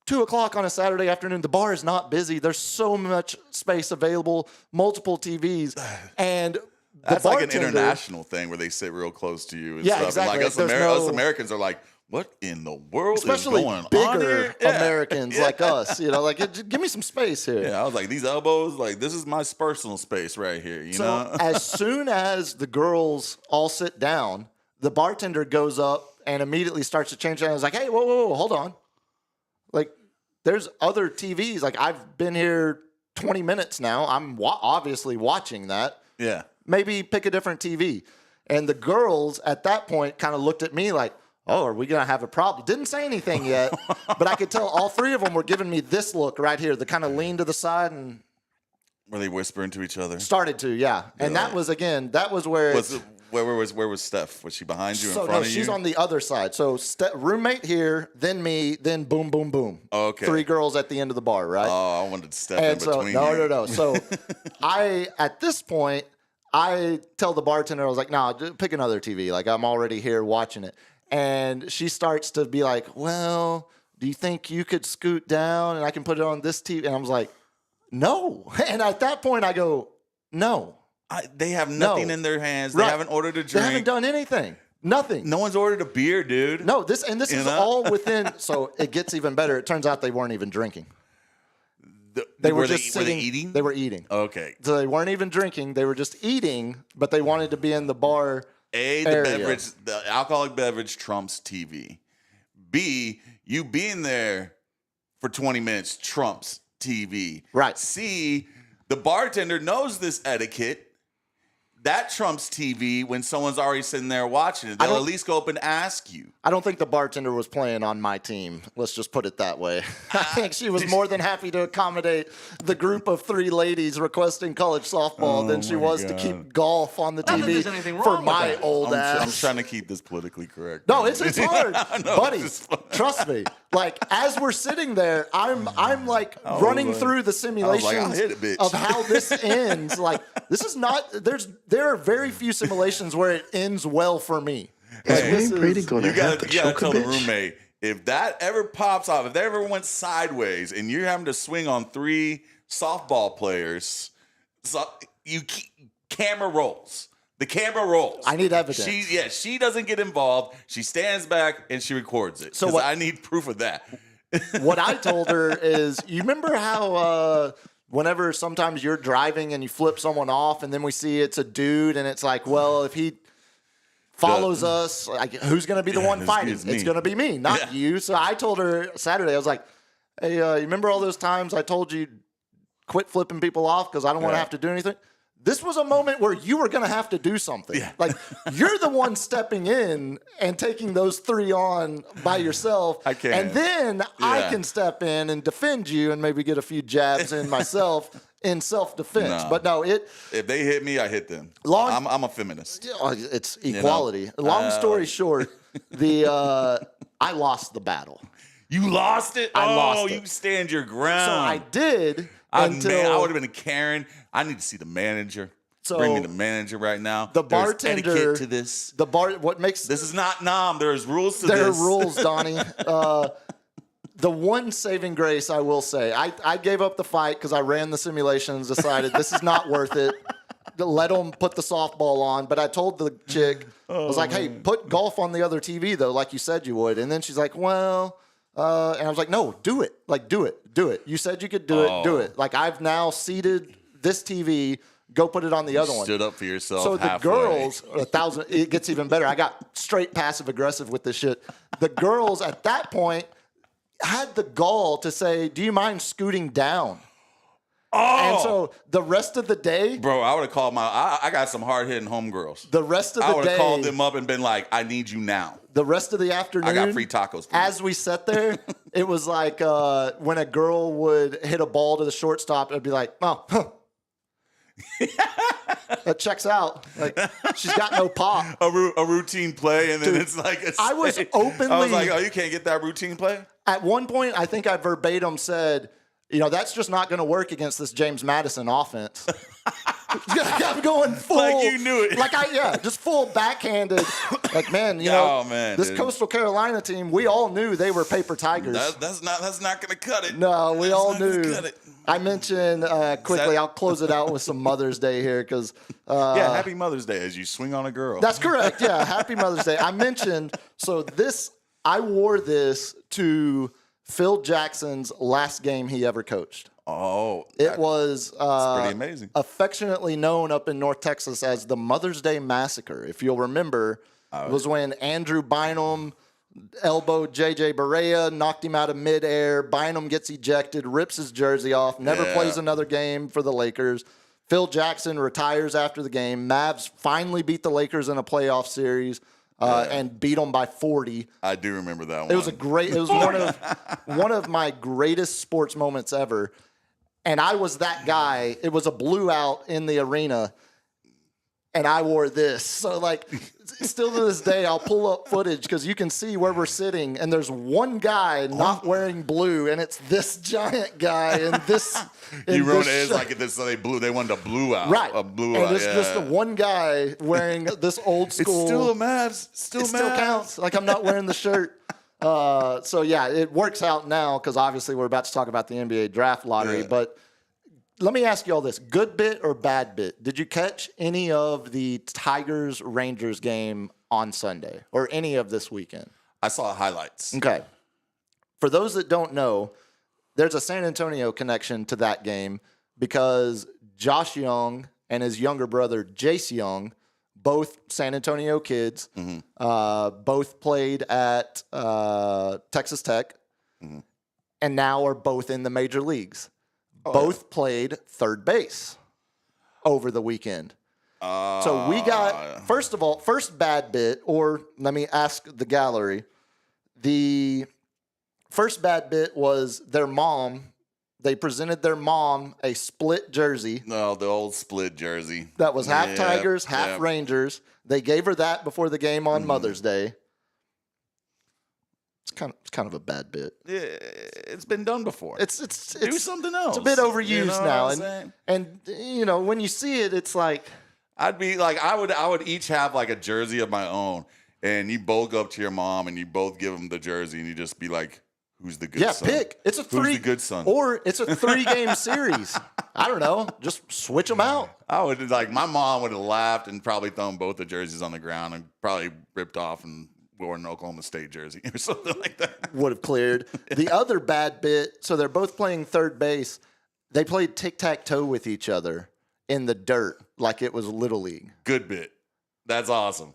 2:00 on a Saturday afternoon. The bar is not busy. There's so much space available, multiple TVs, and That's the like an bartender- international thing where they sit real close to you and Yeah, stuff. exactly. And like There's us no- Americans are like, what in the world especially is going on bigger here? Yeah. Americans like us. You know, like give me some space here. Yeah, I was like, these elbows, like this is my personal space right here. You So know? as soon as the girls all sit down, the bartender goes up and immediately starts to change. And I was like, hey, whoa, hold on. Like, there's other TVs. Like, I've been here 20 minutes now. I'm obviously watching that. Yeah. Maybe pick a different TV. And the girls at that point kind of looked at me like, oh, are we going to have a problem? Didn't say anything yet, but I could tell all three of them were giving me this look right here, the kind of lean to the side and Were they whispering to each other? started to, yeah. And that was where Where was Steph? Was she behind you, in so front no, of she's you? on the other side. So roommate here, then me, then boom, boom, boom. Okay. Three girls at the end of the bar, right? Oh, I wanted to step in and so between you. no. So at this point, I tell the bartender, I was like, nah, pick another TV. Like I'm already here watching it. And she starts to be like, well, do you think you could scoot down and I can put it on this TV? And I was like, no. And at that point I go, no. They have nothing No. in their hands. They Right. haven't ordered a They drink. haven't done anything. Nothing. No one's ordered a beer, dude. No, this You is know? all within. So it gets even better. It turns out they weren't even drinking. They were just were sitting. they eating? They were eating. Okay. So they weren't even drinking. They were just eating, but they wanted to be in the bar. A, area. the alcoholic beverage trumps TV. B, you being there for 20 minutes trumps TV. Right. C, the bartender knows this etiquette. That trumps TV when someone's already sitting there watching it. They'll at least go up and ask you. I don't think the bartender was playing on my team. Let's just put it that way. I think she was more than happy to accommodate the group of 3 ladies requesting college softball than she was to keep golf on the TV for my old ass. I'm trying to keep this politically correct. No, it's hard, know, buddy. Trust me. Like as we're sitting there, I'm like running through the simulations of how this ends. Like this is not. There are very few simulations where it ends well for me. Is Wayne Brady going to have to You gotta choke tell a the bitch? roommate, if that ever pops off, if that ever went sideways, and you're having to swing on 3 softball players, so camera rolls. The camera rolls. I need evidence. She doesn't get involved. She stands back and she records it. So I need proof of that. What I told her is, you remember how whenever sometimes you're driving and you flip someone off, and then we see it's a dude, and it's like, well, if he follows us, like, who's going to be the one fighting? It's going to be me, not you. So I told her Saturday, I was like, hey, you remember all those times I told you quit flipping people off because I don't want to have to do anything? This was a moment where you were going to have to do something. Yeah. Like, you're the one stepping in and taking those 3 on by yourself. I can. And then I can step in and defend you and maybe get a few jabs in myself in self-defense. No. But no, if they hit me, I hit them. I'm a feminist. It's equality. Long story short, I lost the battle. You lost it? I lost it. You stand your ground. So I did I until would have been a Karen. I need to see the manager. So bring me the manager right now. The There's bartender etiquette to this. What makes this is not Nam. There's rules to this. There are rules, Donnie. The one saving grace I will say, I gave up the fight because I ran the simulations, decided this is not worth it. Let them put the softball on. But I told the chick, I was like, hey, put golf on the other TV, though, like you said you would. And then she's like, well, and I was like, no, do it. Like, do it. Do it. You said you could do it. Do it. Like, I've now seated this TV. Go put it on the other one. Stood up for yourself. So halfway. the girls, 1,000, it gets even better. I got straight passive aggressive with this shit. The girls at that point had the gall to say, do you mind scooting down? Oh. And so the rest of the day. Bro, I would have called I got some hard hitting homegirls. The rest of the day. I would have called them up and been like, I need you now. The rest of the afternoon. I got free tacos. As we sat there, it was like when a girl would hit a ball to the shortstop, it'd be like, oh, huh. That checks out. Like, she's got no pop. A routine play, and then dude, it's like I was openly. I was like, oh, you can't get that routine play? At one point, I think I verbatim said, that's just not going to work against this James Madison offense. I'm going full. Like you knew it. Like just full backhanded. Like, man, this dude. Coastal Carolina team, we all knew they were paper tigers. That's not going to cut it. No, we all knew. I mentioned quickly, I'll close it out with some Mother's Day here because. Happy Mother's Day as you swing on a girl. That's correct. Yeah, happy Mother's Day. I mentioned, I wore this to Phil Jackson's last game he ever coached. Oh. It was pretty amazing. Affectionately known up in North Texas as the Mother's Day Massacre. If you'll remember, it was when Andrew Bynum elbowed J.J. Barea, knocked him out of midair. Bynum gets ejected, rips his jersey off, never plays another game for the Lakers. Phil Jackson retires after the game. Mavs finally beat the Lakers in a playoff series. And beat them by 40. I do remember that one. It was one of my greatest sports moments ever. And I was that guy. It was a blue out in the arena, and I wore this. So, like, still to this day, I'll pull up footage because you can see where we're sitting, and there's one guy not wearing blue, and it's this giant guy and this. You wrote it like this, so they wanted a blue out. Right. A blue and out. It's just the one guy wearing this old school. It's still a Mavs. Still counts. Like, I'm not wearing the shirt. It works out now because obviously we're about to talk about the NBA draft lottery. Yeah. But let me ask you all this: good bit or bad bit? Did you catch any of the Tigers-Rangers game on Sunday or any of this weekend? I saw highlights. Okay. For those that don't know, there's a San Antonio connection to that game because Josh Young and his younger brother, Jace Young, both San Antonio kids. Both played at Texas Tech, and now are both in the major leagues. Both played third base over the weekend. So we got, first of all, first bad bit, or let me ask the gallery. The first bad bit was their mom. They presented their mom a split jersey. No, the old split jersey. That was half Tigers, half Rangers. They gave her that before the game on Mother's Day. It's kind of a bad bit. Yeah, it's been done before. It's do something else. It's a bit overused now, and you know, when you see it, it's like I'd be like, I would each have like a jersey of my own, and you both go up to your mom and you both give them the jersey, and you just be like, who's the good son? Yeah, pick. It's a Who's the good son? Or it's a 3-game series. I don't know. Just switch them out. I would my mom would have laughed and probably thrown both the jerseys on the ground and probably ripped off and wore an Oklahoma State jersey or something like that. Would have cleared. The other bad bit, so they're both playing third base. They played tic-tac-toe with each other in the dirt like it was Little League. Good bit. That's awesome.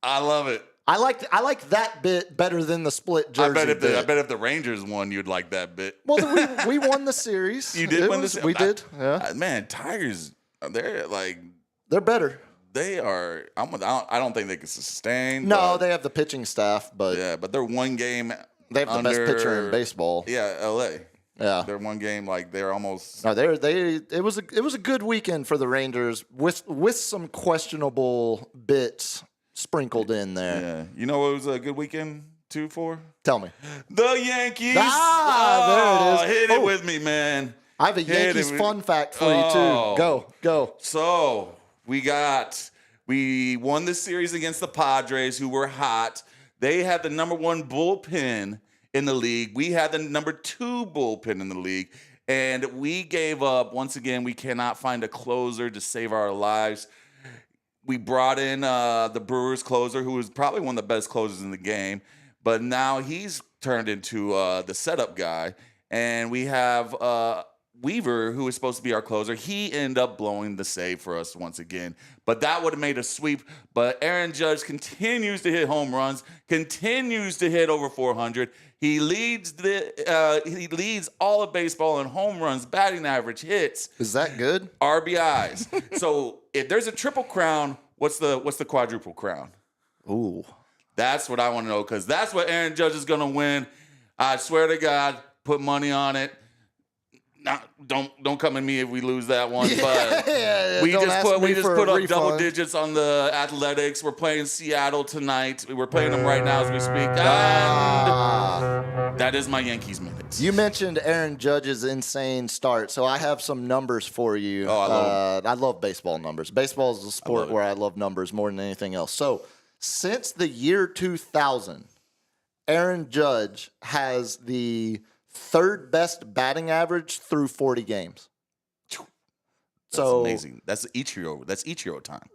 I love it. I like that bit better than the split jersey. I bet if the Rangers won, you'd like that bit. Well, we won the series. You did win the series. We did. Yeah. Man, Tigers, they're better. They are. I don't think they can sustain. No, they have the pitching staff, but yeah, but they're one game. They have the best pitcher in baseball. Yeah, L.A. Yeah, they're one game. They're almost. No, it was a good weekend for the Rangers with some questionable bits sprinkled in there. Yeah, you know what was a good weekend too for? Tell me. The Yankees. There it is. Hit it with me, man. I have a Yankees fun fact for you too. Go. So we won the series against the Padres, who were hot. They had the number 1 bullpen in the league. We had the number 2 bullpen in the league. And we gave up. Once again, we cannot find a closer to save our lives. We brought in the Brewers closer, who was probably one of the best closers in the game. But now he's turned into the setup guy. And we have Weaver, who is supposed to be our closer. He ended up blowing the save for us once again. But that would have made a sweep. But Aaron Judge continues to hit home runs, continues to hit over 400. He leads all of baseball in home runs, batting average, hits. Is that good? RBIs. So if there's a triple crown, what's the quadruple crown? Ooh. That's what I want to know, because that's what Aaron Judge is going to win. I swear to God, put money on it. Don't come at me if we lose that one, but we just put up double digits on the Athletics. We're playing Seattle tonight. We're playing them right now as we speak. And that is my Yankees minute. You mentioned Aaron Judge's insane start, so I have some numbers for you. Oh, I love baseball numbers. Baseball is a sport where I love numbers more than anything else. So since the year 2000, Aaron Judge has the 3rd best batting average through 40 games. That's amazing. That's Ichiro. That's Ichiro time.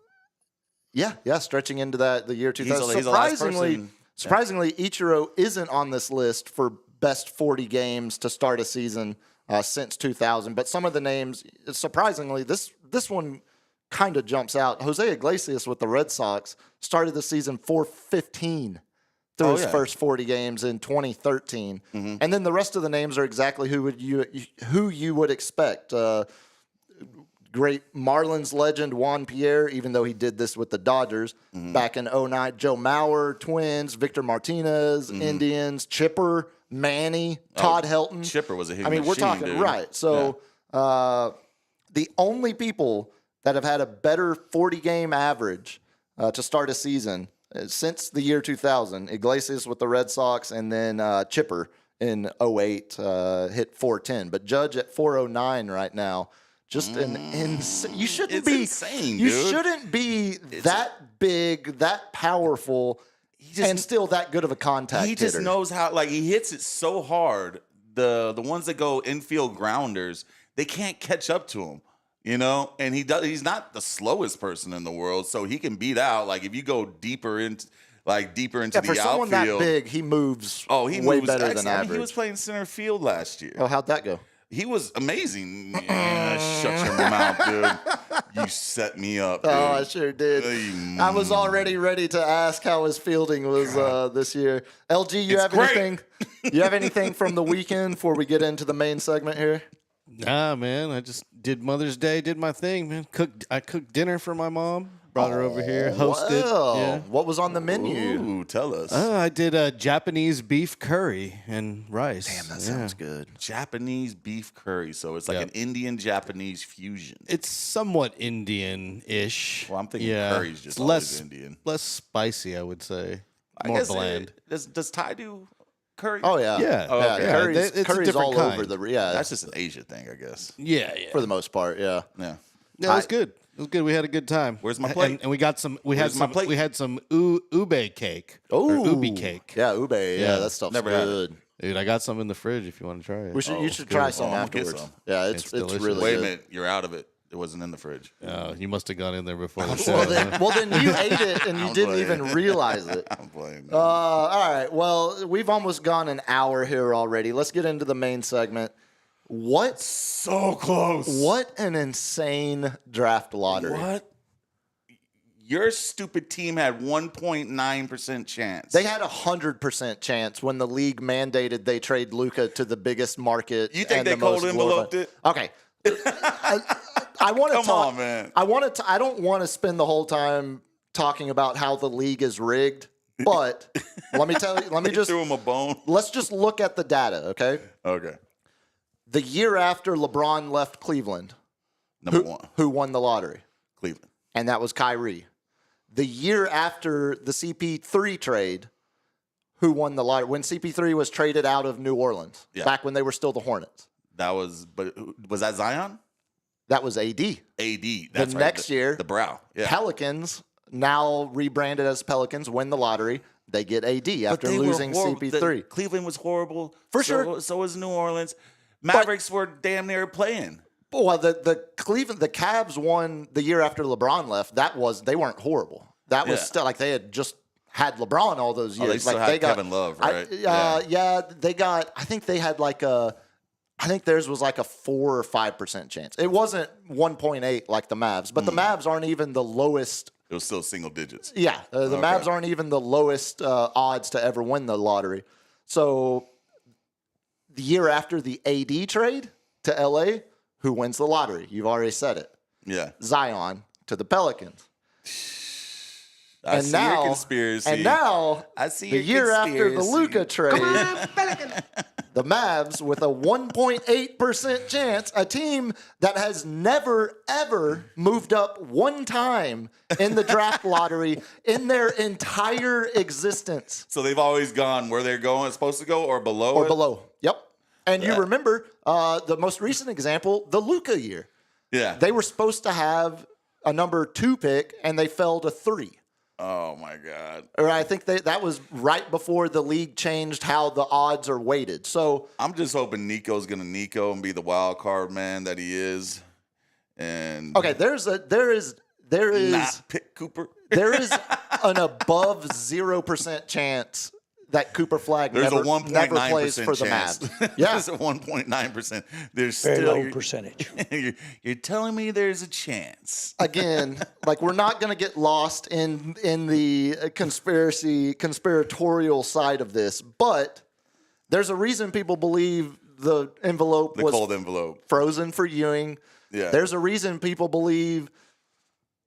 Yeah, stretching into the year 2000. He's the last person. Surprisingly, Ichiro isn't on this list for best 40 games to start a season since 2000. But some of the names, surprisingly, this one kind of jumps out. Jose Iglesias with the Red Sox started the season 415. Through his first 40 games in 2013. Mm-hmm. And then the rest of the names are exactly who you would expect. Great Marlins legend Juan Pierre, even though he did this with the Dodgers back in 2009. Joe Mauer, Twins, Victor Martinez, Indians, Chipper, Manny, Todd Helton. Chipper was a hitting we're talking, dude. right. So the only people that have had a better 40-game average to start a season since the year 2000, Iglesias with the Red Sox, and then Chipper in 2008 hit 410. But Judge at 409 right now. Just an insane. You shouldn't be insane. You dude. shouldn't be that big, that powerful, and still that good of a contact. He just knows how. He hits it so hard. The ones that go infield grounders, they can't catch up to him. You know, and he's not the slowest person in the world, so he can beat out. If you go deeper into the outfield. For someone that big, he moves way better than average. He was playing center field last year. Oh, how'd that go? He was amazing. Shut your mouth, dude. You set me up, Oh, dude. I sure did. I was already ready to ask how his fielding was this year. LG, you It's have great. anything? You have anything from the weekend before we get into the main segment here? Nah, man. I just did Mother's Day, did my thing, man. I cooked dinner for my mom. Brought her over here, hosted. Well, Yeah. what was on the menu? Ooh, tell us. I did a Japanese beef curry and rice. Damn, that sounds good. Japanese beef curry. So it's like an Indian-Japanese fusion. It's somewhat Indian-ish. Well, I'm thinking curry's just It's always Indian. less spicy, I would say. I More guess bland. Does Thai do curry? Oh yeah, Yeah. Oh, okay. Curry's, It's a curry's different all kind. over the That's just an Asia thing, I guess. Yeah. for the most part. Yeah. Yeah. No, it was good. It was good. We had a good time. Where's my plate? And we got some. We Where's had my some. plate? We had some ube cake. Oh, or ubi cake. Yeah, ube. Yeah, Yeah. that stuff's Never had it. good. Dude, I got some in the fridge if you want to try it. We should. You should good. try some I'm gonna get afterwards. some. Yeah, it's It's delicious. really Wait good. a minute. You're out of it. It wasn't in the fridge. You must have gone in there before the show. Well, then you ate it and you I'm didn't playing. even realize it. I'm playing. All right. Well, we've almost gone an hour here already. Let's get into the main segment. So close. What an insane draft lottery. What? Your stupid team had 1.9% chance. They had 100% chance when the league mandated they trade Luka to the biggest market. You think and they the most cold enveloped glorified- it? Okay. I want to Come talk. on, man. I don't want to spend the whole time talking about how the league is rigged, but let me tell you. Let me just threw him a bone. let's just look at the data, okay? Okay. The year after LeBron left Cleveland, Number one, who won the lottery? Cleveland. And that was Kyrie. The year after the CP3 trade, who won the lottery? When CP3 was traded out of New Orleans, back when they were still the Hornets. That was, but was that Zion? That was AD. AD. That's right. next year, the brow. Yeah. Pelicans, now rebranded as Pelicans, win the lottery. They get AD after they were losing horrible. CP3. Cleveland was horrible. For sure. So was New Orleans. Mavericks were damn near playing. Well, the Cavs won the year after LeBron left. They weren't horrible. That was still like they had just had LeBron all those years. They still like had Kevin Love, right? Yeah, they got. I think they had I think theirs was like a 4 or 5% chance. It wasn't 1.8 like the Mavs, but the Mavs aren't even the lowest. It was still single digits. Yeah, the Mavs aren't even the lowest odds to ever win the lottery. So the year after the AD trade to LA, who wins the lottery? You've already said it. Yeah. Zion to the Pelicans. I see your conspiracy. And now, I see the your year after the conspiracy. Luka trade, the Mavs with a 1.8% chance, a team that has never, ever moved up one time in the draft lottery in their entire existence. So they've always gone where they're going, supposed to go, or below Or it? below. Yep. And you remember the most recent example, the Luka year. Yeah. They were supposed to have a number 2 pick, and they fell to 3. Oh my God. Or I think that was right before the league changed how the odds are weighted. So I'm just hoping Nico's gonna Nico and be the wild card man that he is. And okay, there is not pick Cooper. there is an above 0% chance that Cooper Flag There's never a 1.9% plays for the chance. Mavs. Yeah. There's a 1.9%. There's Very still low percentage. You're telling me there's a chance. Again, like we're not going to get lost in the conspiratorial side of this, but there's a reason people believe the envelope The was cold envelope. frozen for Ewing. Yeah. There's a reason people believe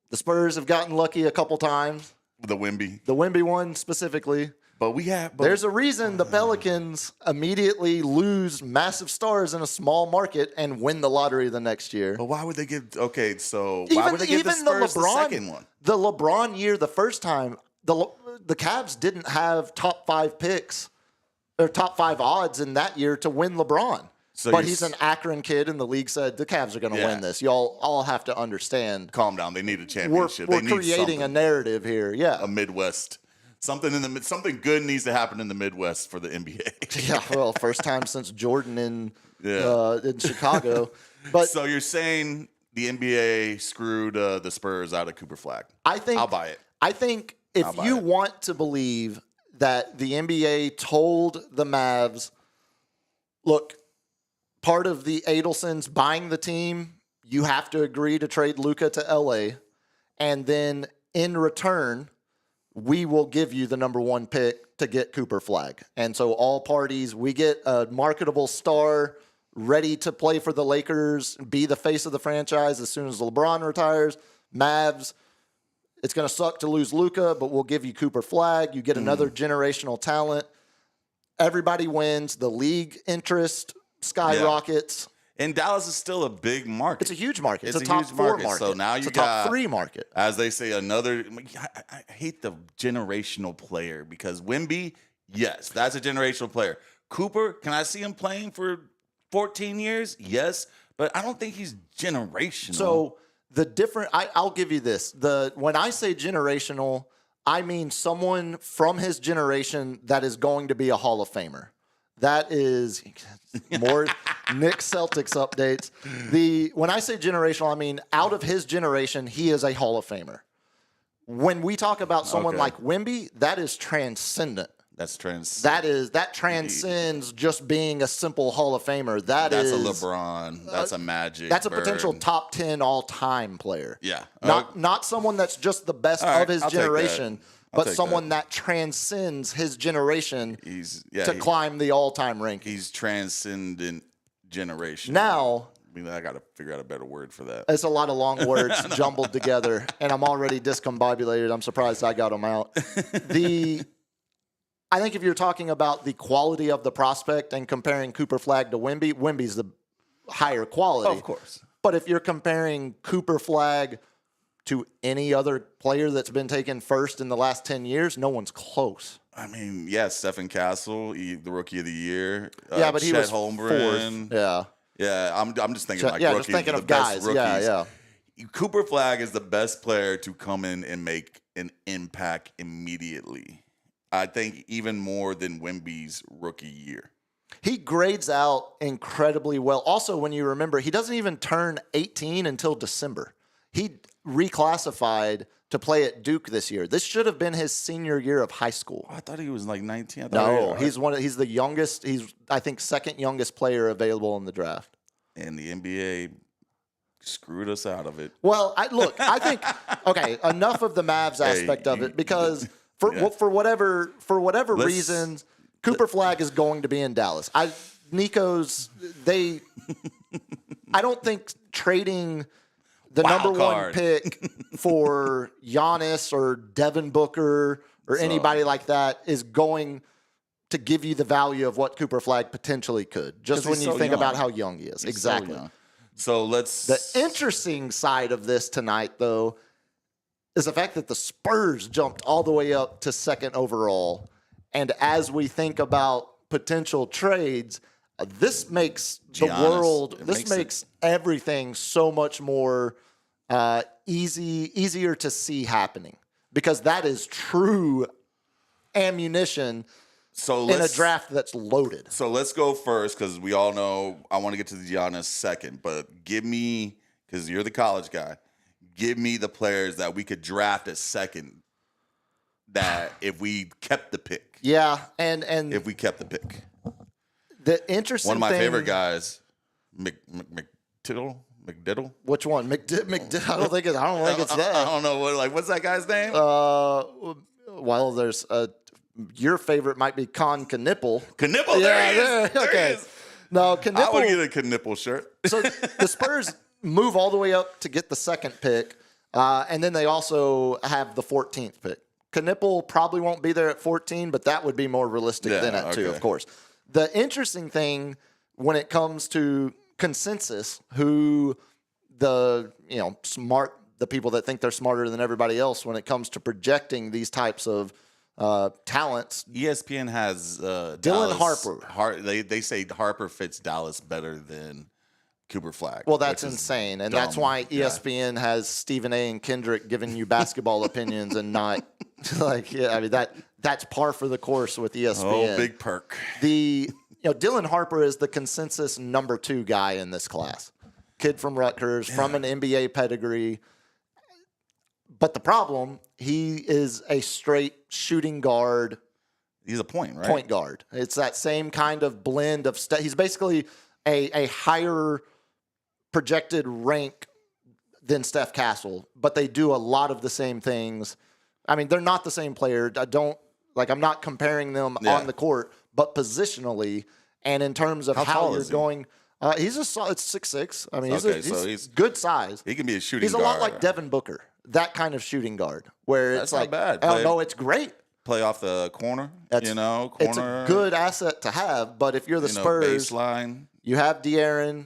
the Spurs have gotten lucky a couple times. The Wimby. The Wemby one specifically. But we have. There's a reason the Pelicans immediately lose massive stars in a small market and win the lottery the next year. But why would they give? Okay, so why would they give the Spurs the second one? The LeBron year, the first time, the Cavs didn't have top 5 picks or top 5 odds in that year to win LeBron. So but he's an Akron kid, and the league said the Cavs are going to win this. Y'all all have to understand. Calm down. They need a We're championship. They need creating a narrative here. Yeah. a Midwest. Something good needs to happen in the Midwest for the NBA. Yeah, well, first time since Jordan in Chicago. But So you're saying the NBA screwed the Spurs out of Cooper Flag? I think I'll buy it. I think if I'll buy you it. want to believe that the NBA told the Mavs, look, part of the Adelsons buying the team, you have to agree to trade Luka to LA, and then in return, we will give you the number 1 pick to get Cooper Flag. And so all parties, we get a marketable star ready to play for the Lakers, be the face of the franchise as soon as LeBron retires. Mavs, it's going to suck to lose Luka, but we'll give you Cooper Flag. You get another generational talent. Everybody wins. The league interest skyrockets. And Dallas is still a big market. It's a huge market. It's a huge top 4 market. So now it's you a got top 3 market. As they say, another. I hate the generational player because Wemby, yes, that's a generational player. Cooper, can I see him playing for 14 years? Yes, but I don't think he's generational. So the different, I'll give you this. When I say generational, I mean someone from his generation that is going to be a Hall of Famer. That is more Nick Celtics updates. When I say generational, I mean out of his generation, he is a Hall of Famer. When we talk about someone like Wemby, that is transcendent. That transcends just being a simple Hall of Famer. That's a LeBron. That's a Magic. That's a Bird. potential top 10 all-time player. Yeah. Not someone that's just the best of his generation, but someone that transcends his generation to climb the all-time ranking. He's transcendent generation. Now, I got to figure out a better word for that. It's a lot of long words jumbled together, and I'm already discombobulated. I'm surprised I got them out. I think if you're talking about the quality of the prospect and comparing Cooper Flag to Wemby, Wemby's the higher quality. Of course. But if you're comparing Cooper Flag to any other player that's been taken first in the last 10 years, no one's close. I mean, Stephen Castle, the Rookie of the Year. But he Chet was Holmgren. Fourth. Yeah, I'm just thinking rookies. Just thinking of guys. Rookies. Yeah. Cooper Flag is the best player to come in and make an impact immediately. I think even more than Wemby's rookie year. He grades out incredibly well. Also, when you remember, he doesn't even turn 18 until December. He reclassified to play at Duke this year. This should have been his senior year of high school. I thought he was like 19. No, he's the youngest. He's, I think, second youngest player available in the draft. And the NBA screwed us out of it. Well, I think enough of the Mavs aspect of it, because for whatever reasons, Cooper Flag is going to be in Dallas. I don't think trading the number 1 pick for Giannis or Devin Booker or anybody like that is going to give you the value of what Cooper Flag potentially could. Just when you think about how young he is. Exactly. So The interesting side of this tonight, though, is the fact that the Spurs jumped all the way up to 2nd overall. And as we think about potential trades, this makes makes everything so much more easier to see happening, because that is true ammunition in a draft that's loaded. So let's go first, because we all know I want to get to the Giannis second, but give me, because you're the college guy, give me the players that we could draft at second that if we kept the pick. Yeah, and if we kept the pick. The interesting one of my thing, favorite guys, McDiddle. Which one? I don't think it's that. I don't know what's that guy's name? Well, there's your favorite might be Con Knipple. Knipple, there he is. Okay. No, Knipple. I would get a Knipple shirt. So the Spurs move all the way up to get the 2nd pick, and then they also have the 14th pick. Knipple probably won't be there at 14, but that would be more realistic than at 2, of course. The interesting thing when it comes to consensus, who the people that think they're smarter than everybody else when it comes to projecting these types of talents. ESPN has Dylan Harper. They say Harper fits Dallas better than Cooper Flag. Well, that's insane, and that's why ESPN has Stephen A. and Kendrick giving you basketball opinions and not that's par for the course with ESPN. Oh, big perk. Dylan Harper is the consensus number 2 guy in this class. Kid from Rutgers, from an NBA pedigree. But the problem, he is a straight shooting guard. He's a point, right? Point guard. It's that same kind of blend of he's basically a higher projected rank than Steph Castle, but they do a lot of the same things. I mean, they're not the same player. I'm not comparing them on the court, but positionally and in terms of how you're going. He's a solid 6'6". I mean, he's good size. He can be a shooting guard. He's a lot like Devin Booker, that kind of shooting guard, where That's it's not like, bad. oh, no, it's great. Play off the corner, It's a good asset to have, but if you're the Spurs, baseline. you have De'Aaron,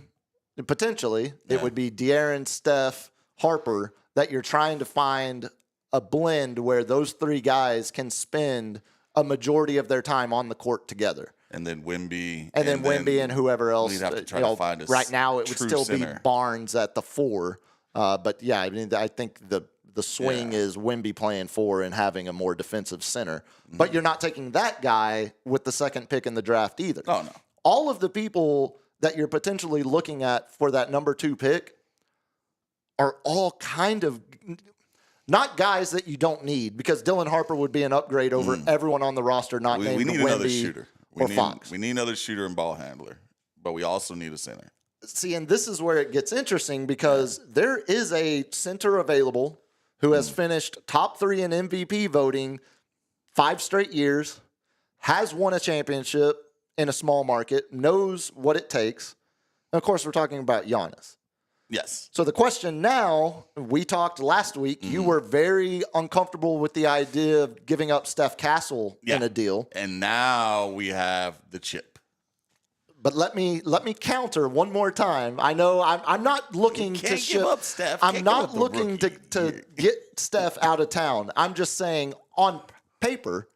potentially, it would be De'Aaron, Steph, Harper, that you're trying to find a blend where those three guys can spend a majority of their time on the court together. And then Wemby. And then Wemby and whoever else. We'd have to try to find a right now, it would still center. be Barnes at the 4. But, yeah, I mean, I think the swing is Wemby playing 4 and having a more defensive center. But you're not taking that guy with the second pick in the draft either. Oh, no. All of the people that you're potentially looking at for that number 2 pick are all kind of not guys that you don't need, because Dylan Harper would be an upgrade over everyone on the roster not named we need Wemby another shooter. Fox. We need another shooter and ball handler, but we also need a center. See, and this is where it gets interesting, because there is a center available who has finished top 3 in MVP voting 5 straight years, has won a championship in a small market, knows what it takes. And of course, we're talking about Giannis. Yes. So the question now, we talked last week, you were very uncomfortable with the idea of giving up Steph Castle in a deal. And now we have the chip. But let me counter one more time. I know I'm not looking to give up Steph. I'm Can't not give up the looking to get Steph out of town. I'm just saying, on paper,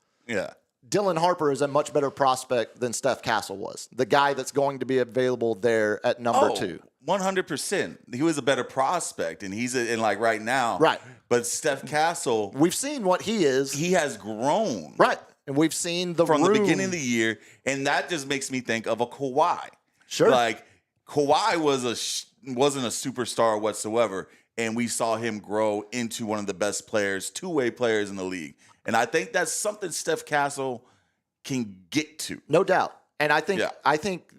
Dylan Harper is a much better prospect than Steph Castle was. The guy that's going to be available there at number 2. 100%. He was a better prospect, and he's in like right now. Right. But Steph Castle, we've seen what he is. He has grown. Right. And we've seen from the beginning of the year, and that just makes me think of a Kawhi. Sure. Like Kawhi wasn't a superstar whatsoever, and we saw him grow into one of the best players, two-way players in the league. And I think that's something Steph Castle can get to. No doubt. And I think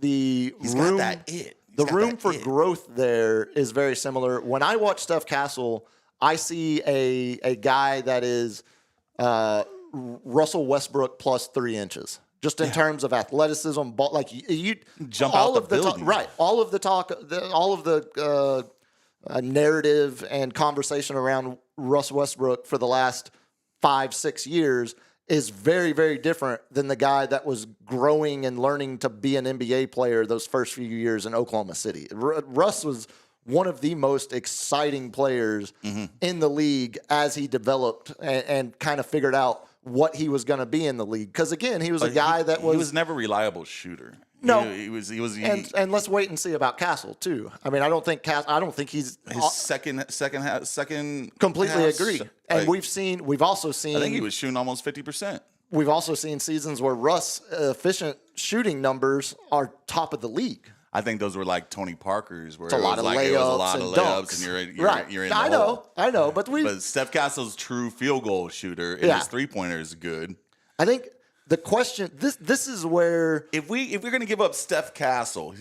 the He's room got that it. The room for growth there is very similar. When I watch Steph Castle, I see a guy that is Russell Westbrook plus 3 inches, just in terms of athleticism. Ball, like you jump out the building, right? All of the talk, all of the narrative and conversation around Russ Westbrook for the last 5-6 years is very, very different than the guy that was growing and learning to be an NBA player those first few years in Oklahoma City. Russ was one of the most exciting players in the league as he developed and kind of figured out what he was going to be in the league. Because, again, he was a guy that was... He was never a reliable shooter. No. He was and let's wait and see about Castle, too. I mean, I don't think he's... His second completely half, agree. And we've also seen... I think he was shooting almost 50%. We've also seen seasons where Russ' efficient shooting numbers are top of the league. I think those were like Tony Parker's, where it was a lot of layups, and you're in. I know, but Steph Castle's true field goal shooter and his 3-pointer is good. I think the question this is where if we're going to give up Steph Castle,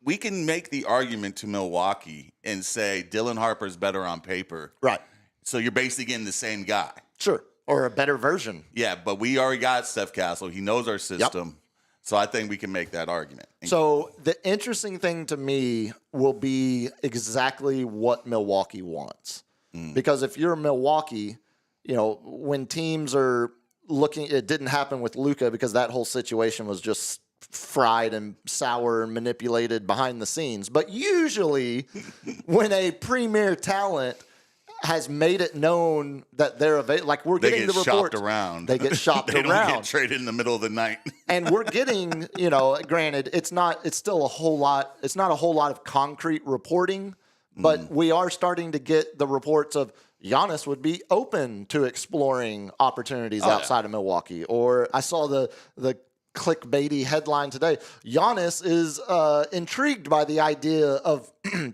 we can make the argument to Milwaukee and say Dylan Harper's better on paper, right? So you're basically getting the same guy, sure, or a better version. Yeah, but we already got Steph Castle. He knows our system. Yep. So I think we can make that argument. So the interesting thing to me will be exactly what Milwaukee wants. Because if you're Milwaukee, when teams are looking, it didn't happen with Luka because that whole situation was just fried and sour and manipulated behind the scenes. But usually when a premier talent has made it known that they're available. Like we're getting the reports. They get shopped they around. They don't get traded in the middle of the night. And we're getting, granted, it's not a whole lot of concrete reporting, but we are starting to get the reports of Giannis would be open to exploring opportunities outside of Milwaukee. Or I saw the clickbaity headline today. Giannis is intrigued by the idea of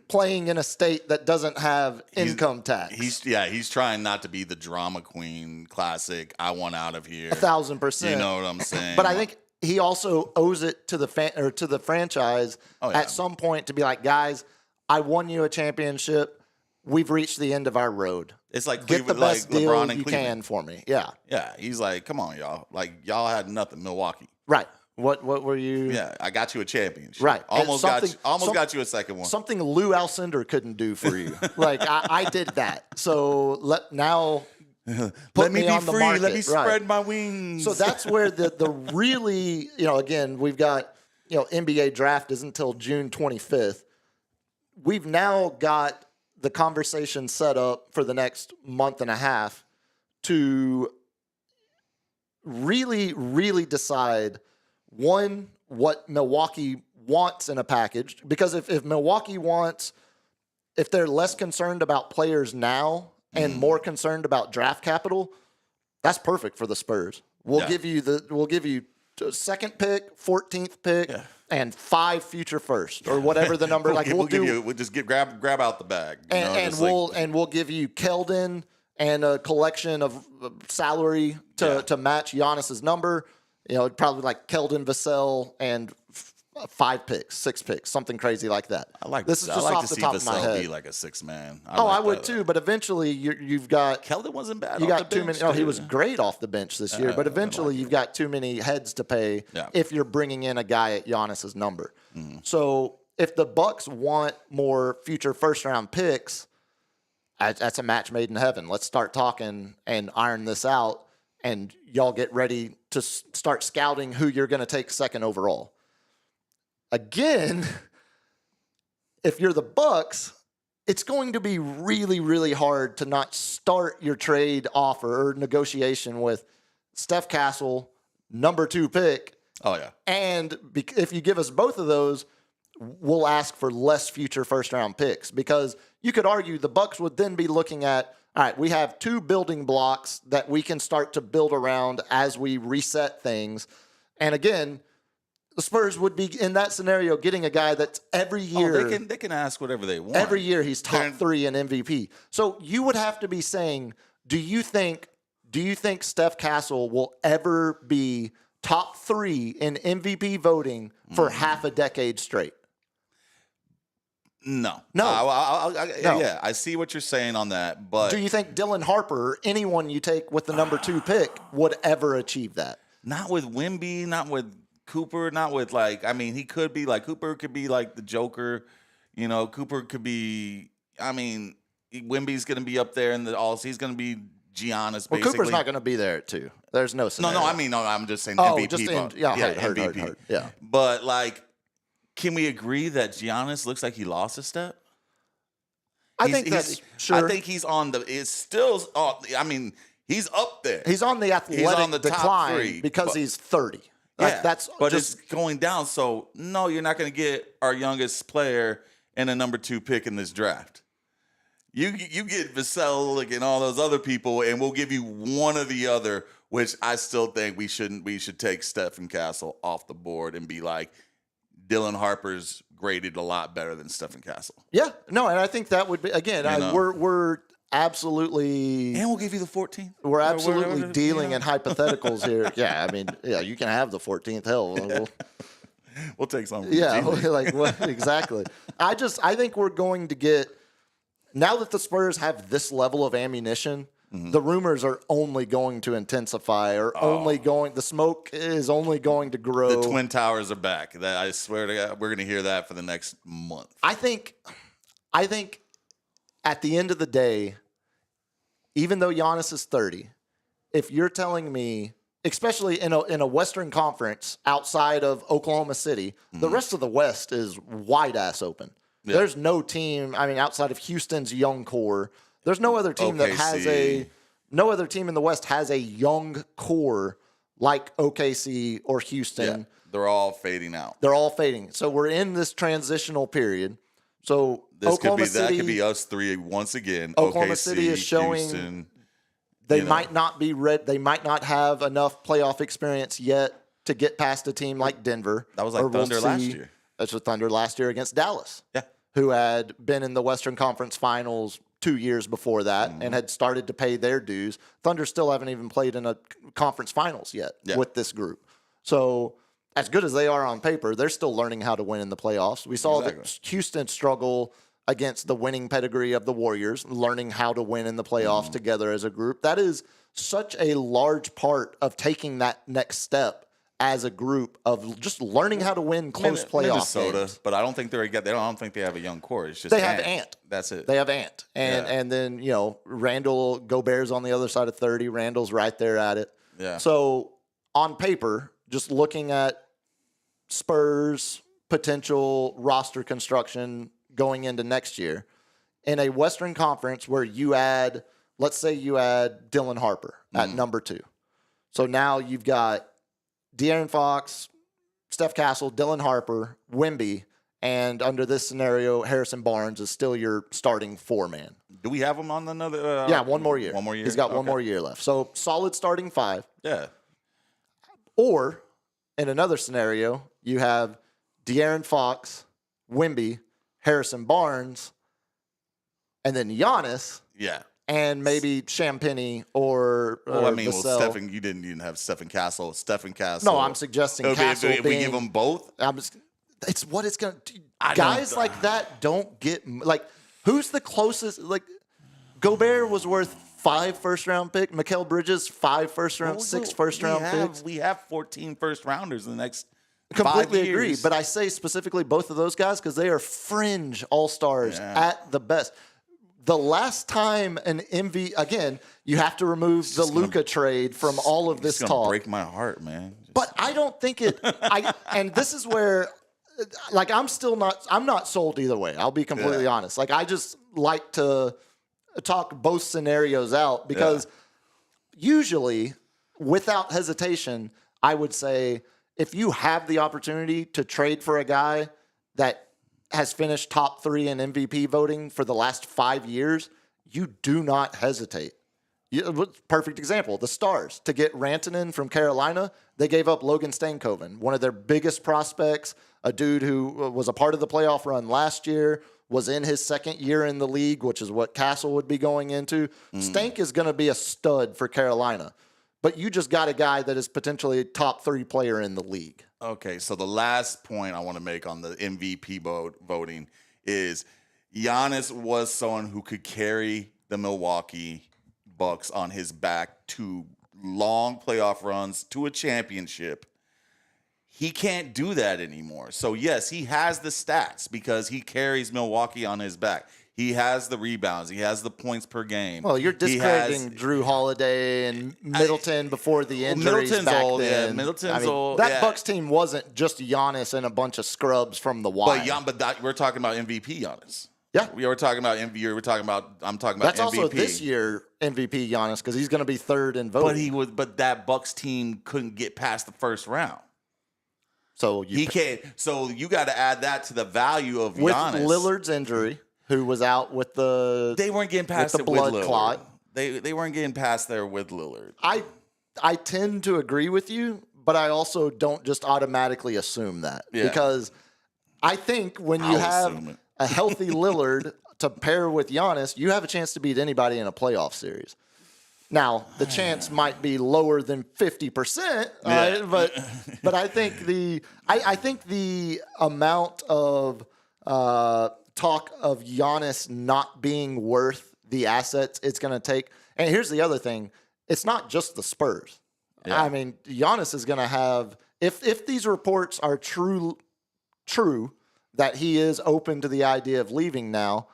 playing in a state that doesn't have income tax. He's trying not to be the drama queen classic. I want out of here. 1,000%. You know what I'm saying? But I think he also owes it to the franchise at some point to be like, guys, I won you a championship. We've reached the end of our road. It's like Get the Cleveland, best like deal LeBron and you Cleveland. can for me. Yeah. Yeah, he's like, come on, y'all. Like, y'all had nothing, Milwaukee. Right. What were you? Yeah, I got you a championship. Right. And Almost got you a second one. Something Lou Alcindor couldn't do for you. Like I did that. So now Let me be on the free. market. Let me spread Right. my wings. So that's where the really, again, we've got, NBA draft is until June 25th. We've now got the conversation set up for the next month and a half to really, really decide, one, what Milwaukee wants in a package. Because if Milwaukee wants, if they're less concerned about players now and more concerned about draft capital, that's perfect for the Spurs. We'll give you second pick, 14th pick, and 5 future first, or whatever the number. We'll just grab out the bag, and we'll give you Keldon and a collection of salary to match Giannis's number. Probably like Keldon, Vassell, and 5 picks, 6 picks, something crazy like that. I like this is just off the top of my head. Be like a 6-man. I would too, but eventually you've got Keldon wasn't bad. You off got the too bench, many. No, he too. was great off the bench this year, but eventually you've got too many heads to pay if you're bringing in a guy at Giannis's number. So if the Bucks want more future first-round picks, that's a match made in heaven. Let's start talking and iron this out, and y'all get ready to start scouting who you're going to take second overall. Again, if you're the Bucks, it's going to be really, really hard to not start your trade offer or negotiation with Steph Castle, number 2 pick. Oh, yeah. And if you give us both of those, we'll ask for less future first-round picks, because you could argue the Bucks would then be looking at, all right, we have 2 building blocks that we can start to build around as we reset things. And again, the Spurs would be in that scenario getting a guy that's every year. They can ask whatever they want. Every year he's top 3 in MVP. So you would have to be saying, do you think Steph Castle will ever be top 3 in MVP voting for half a decade straight? No. No. No. Yeah, I see what you're saying on that, but Do you think Dylan Harper or anyone you take with the number 2 pick would ever achieve that? not with Wemby, not with Cooper, not with he could be like Cooper could be like the Joker, Cooper could be. Wemby's going to be up there in the all. He's going to be Giannis. Well, basically. Cooper's not going to be there too. There's no scenario. I'm just saying Oh, MVP. just vote. MVP. MVP. Yeah. But can we agree that Giannis looks like he lost a step? I think he's on the. It's still. He's up there. He's on the athletic He's on the top decline 3 because he's 30. But it's going down. So no, you're not going to get our youngest player and a number 2 pick in this draft. You get Vassell and all those other people, and we'll give you one or the other. Which I still think we shouldn't. We should take Stephen Castle off the board and be like, Dylan Harper's graded a lot better than Stephen Castle. Yeah, no, and I think that would be again. We're absolutely, and we'll give you the 14th. We're absolutely dealing in hypotheticals here. Yeah, you can have the 14th. Hell, we'll take some. Exactly. I think we're going to get, now that the Spurs have this level of ammunition. Mm-hmm. The rumors are only going to intensify, the smoke is only going to grow. The Twin Towers are back. I swear to God, we're going to hear that for the next month. I think at the end of the day, even though Giannis is 30, if you're telling me, especially in a Western Conference outside of Oklahoma City, the rest of the West is wide ass open. Yeah. There's no team, outside of Houston's young core. There's no other team no other team in the West has a young core like OKC or Houston. Yeah, they're all fading out. They're all fading. So we're in this transitional period. So that could be us 3 once again. Oklahoma OKC, City is showing Houston, they might not be they might not have enough playoff experience yet to get past a team like Denver. That was like Thunder last year. That's what Thunder last year against Dallas. Yeah. Who had been in the Western Conference Finals 2 years before that and had started to pay their dues. Thunder still haven't even played in a conference finals yet with this group. So as good as they are on paper, they're still learning how to win in the playoffs. We saw that Houston struggle against the winning pedigree of the Warriors, learning how to win in the playoffs together as a group. That is such a large part of taking that next step as a group of just learning how to win close playoff Minnesota, games. but I don't think I don't think they have a young core. It's just They have Ant. That's it. They have Ant. And then, you know, Randall, Gobert's on the other side of 30. Randall's right there at it. Yeah. So on paper, just looking at Spurs' potential roster construction going into next year, in a Western Conference where you add, let's say you add Dylan Harper at number 2. So now you've got De'Aaron Fox, Steph Castle, Dylan Harper, Wemby, and under this scenario, Harrison Barnes is still your starting 4-man. Do we have him on another? Yeah, one more year. One more year. He's got one more year left. So solid starting 5. Yeah. Or in another scenario, you have De'Aaron Fox, Wemby, Harrison Barnes, and then Giannis, Yeah. and maybe Champagny or Well, I mean, Vassell. You didn't even have Stephen Castle. Stephen Castle. No, I'm suggesting If Castle we being. give them both, It's what it's going to. Guys like that don't get like. Who's the closest? Like Gobert was worth 5 first-round picks. Mikal Bridges 5 first-round, 6 first-round picks. We have 14 first rounders in the next. Completely 5 agree, years. but I say specifically both of those guys because they are fringe all-stars at the best. The last time an again, you have to remove the Luka trade from all of this It's gonna talk. break my heart, man. But I don't think it. And this is where, like, I'm not sold either way. I'll be completely honest. Like, I just like to talk both scenarios out because usually, without hesitation, I would say if you have the opportunity to trade for a guy that has finished top 3 in MVP voting for the last 5 years, you do not hesitate. Perfect example, the Stars. To get Rantanen from Carolina, they gave up Logan Stankoven, one of their biggest prospects, a dude who was a part of the playoff run last year, was in his second year in the league, which is what Castle would be going into. Stank is going to be a stud for Carolina, but you just got a guy that is potentially a top 3 player in the league. Okay, so the last point I want to make on the MVP voting is Giannis was someone who could carry the Milwaukee Bucks on his back to long playoff runs to a championship. He can't do that anymore. So, yes, he has the stats because he carries Milwaukee on his back. He has the rebounds. He has the points per game. Well, you're discrediting Drew Holiday and Middleton before the injuries Middleton's back old, then. yeah, Middleton's old, That yeah. Bucks team wasn't just Giannis and a bunch of scrubs from the Y. We're talking about MVP Giannis. Yeah. We were talking about MVP. I'm talking about That's MVP. also this year MVP Giannis because he's going to be 3rd in voting. But that Bucks team couldn't get past the first round. So He can't. So you got to add that to the value of with Giannis. Lillard's injury, who was out with the They weren't getting past with the it blood with Lillard. clot. They weren't getting past there with Lillard. I tend to agree with you, but I also don't just automatically assume that because I think when you have a healthy Lillard to pair with Giannis, you have a chance to beat anybody in a playoff series. Now, the chance might be lower than 50%, but I think the amount of talk of Giannis not being worth the assets it's going to take. And here's the other thing. It's not just the Spurs. Yeah. I mean, Giannis is going to have, if these reports are true that he is open to the idea of leaving now,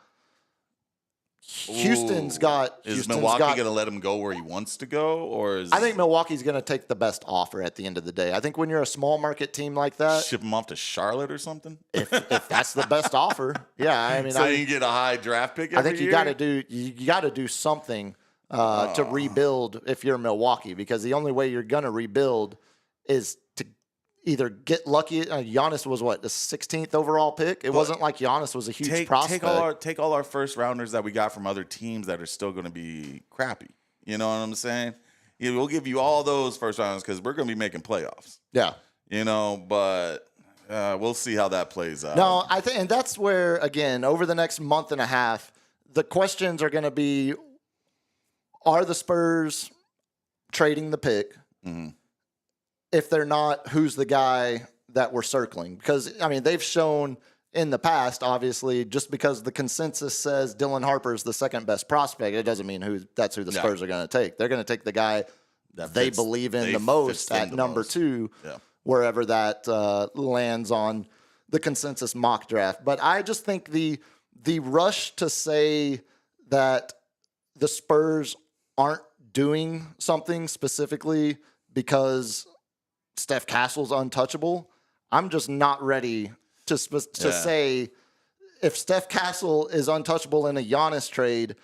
Houston's got. Is Milwaukee going to let him go where he wants to go, or I think Milwaukee's going to take the best offer at the end of the day. I think when you're a small market team like that, ship him off to Charlotte or something? If that's the best offer, yeah. I mean, so you can get a high draft pick. I think you got to do something to rebuild if you're Milwaukee, because the only way you're going to rebuild is to either get lucky. Giannis was the 16th overall pick. It wasn't like Giannis was a huge prospect. Take all our first rounders that we got from other teams that are still going to be crappy. You know what I'm saying? We'll give you all those first rounders because we're going to be making playoffs. Yeah. But we'll see how that plays out. No, I think, and that's where, again, over the next month and a half, the questions are going to be: are the Spurs trading the pick? Mm-hmm. If they're not, who's the guy that we're circling? Because, I mean, they've shown in the past, obviously, just because the consensus says Dylan Harper is the second best prospect, it doesn't mean that's who the Spurs are going to take. They're going to take the guy that they believe in the most at number 2, wherever that lands on the consensus mock draft. But I just think the rush to say that the Spurs aren't doing something specifically because Steph Castle's untouchable, I'm just not ready to say if Steph Castle is untouchable in a Giannis trade,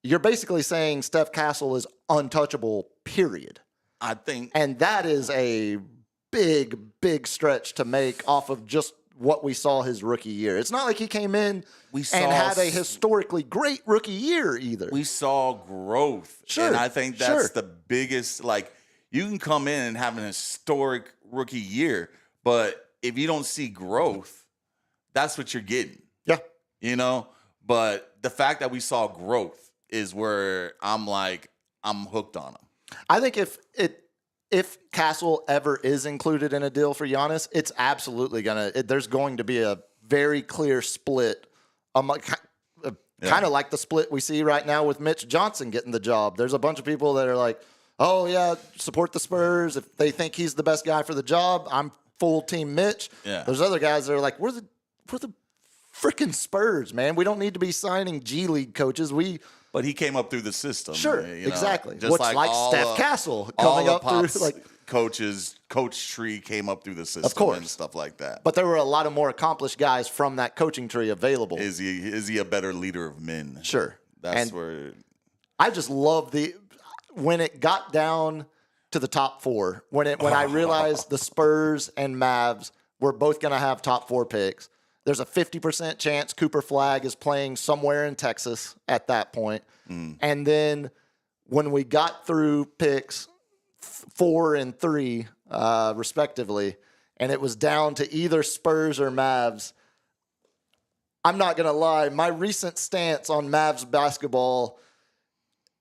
you're basically saying Steph Castle is untouchable, period. I think. And that is a big, big stretch to make off of just what we saw his rookie year. It's not like he came in and had a historically great rookie year either. We saw growth. Sure. And I think that's the biggest, like, you can come in and have an historic rookie year, but if you don't see growth, that's what you're getting. Yeah. You know? But the fact that we saw growth is where I'm hooked on him. I think if Castle ever is included in a deal for Giannis, it's absolutely there's going to be a very clear split, kind of like the split we see right now with Mitch Johnson getting the job. There's a bunch of people that are like, oh yeah, support the Spurs. If they think he's the best guy for the job, I'm full team Mitch. Yeah. There's other guys that are like, we're the freaking Spurs, man. We don't need to be signing G League coaches. But he came up through the system. Sure, exactly. Just like Steph Castle coming up through coach tree came up through the system, of course, and stuff like that. But there were a lot of more accomplished guys from that coaching tree available. Is he a better leader of men? Sure. That's where I just love when it got down to the top 4, when I realized the Spurs and Mavs were both going to have top 4 picks. There's a 50% chance Cooper Flagg is playing somewhere in Texas at that point. And then when we got through picks 4 and 3, respectively, and it was down to either Spurs or Mavs, I'm not going to lie, my recent stance on Mavs basketball,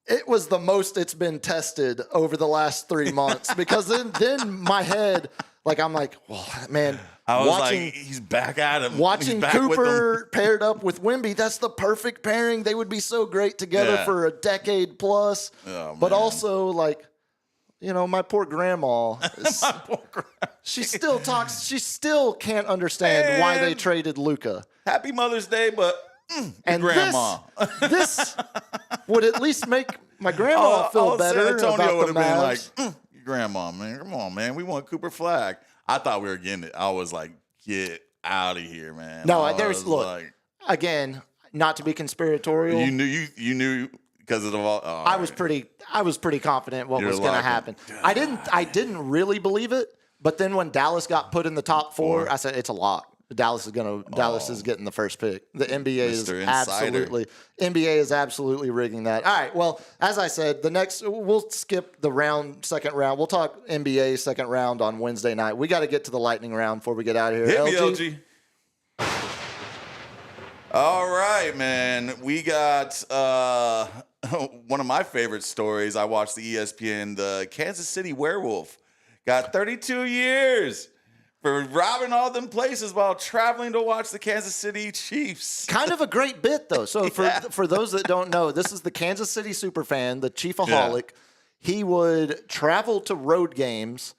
it was the most it's been tested over the last 3 months. Because then my head, I'm like, well, man, I was like, he's back at him. Watching Cooper paired up with Wemby, that's the perfect pairing. They would be so great together for a decade plus. Oh, but also, my poor grandma. She still talks. She still can't understand why they traded Luka. Happy Mother's Day, but and grandma. This would at least make my grandma feel better San Antonio about the Mavs. Been like, your grandma, man. Come on, man. We want Cooper Flagg. I thought we were getting it. I was like, get out of here, man. No, again, not to be conspiratorial. You knew because of the all. Oh, I was pretty confident what was going to happen. I didn't really believe it, but then when Dallas got put in the top 4, I said it's a lock. Dallas is getting the first pick. The NBA is absolutely rigging that. All right. Well, as I said, we'll skip the second round. We'll talk NBA second round on Wednesday night. We got to get to the lightning round before we get out of here. Hit me, LG. All right, man. We got one of my favorite stories. I watched the ESPN. The Kansas City Werewolf got 32 years. For robbing all them places while traveling to watch the Kansas City Chiefs. Kind of a great bit, though. So for those that don't know, this is the Kansas City superfan, the Chiefaholic. Yeah. He would travel to road games,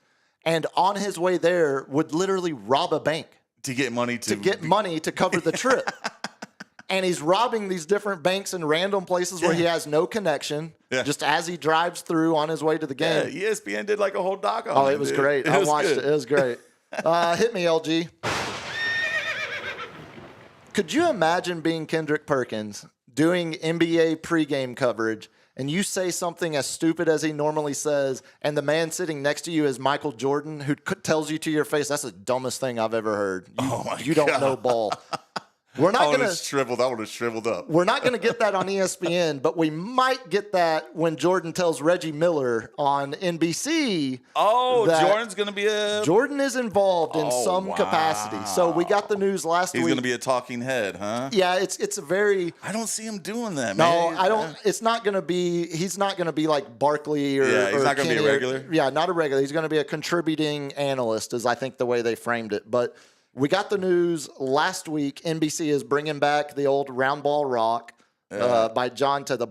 and on his way there would literally rob a bank. To get money to cover the trip. And he's robbing these different banks in random places where he has no connection, just as he drives through on his way to the game. Yeah, ESPN did like a whole doc on it. Oh, it was great. I watched it. It was great. Hit me, LG. Could you imagine being Kendrick Perkins doing NBA pregame coverage and you say something as stupid as he normally says, and the man sitting next to you is Michael Jordan, who tells you to your face, that's the dumbest thing I've ever heard. You don't know ball. We're not gonna shriveled. I would have shriveled up. We're not gonna get that on ESPN, but we might get that when Jordan tells Reggie Miller on NBC. Oh, Jordan's gonna be Jordan is involved in some capacity. So we got the news last week. He's gonna be a talking head, huh? Yeah, it's a very. I don't see him doing that, man. No, I don't. It's not gonna be. He's not gonna be like Barkley or. Yeah, he's not gonna be a regular. Not a regular. He's gonna be a contributing analyst, is I think the way they framed it, but. We got the news last week. NBC is bringing back the old Round Ball Rock by John to the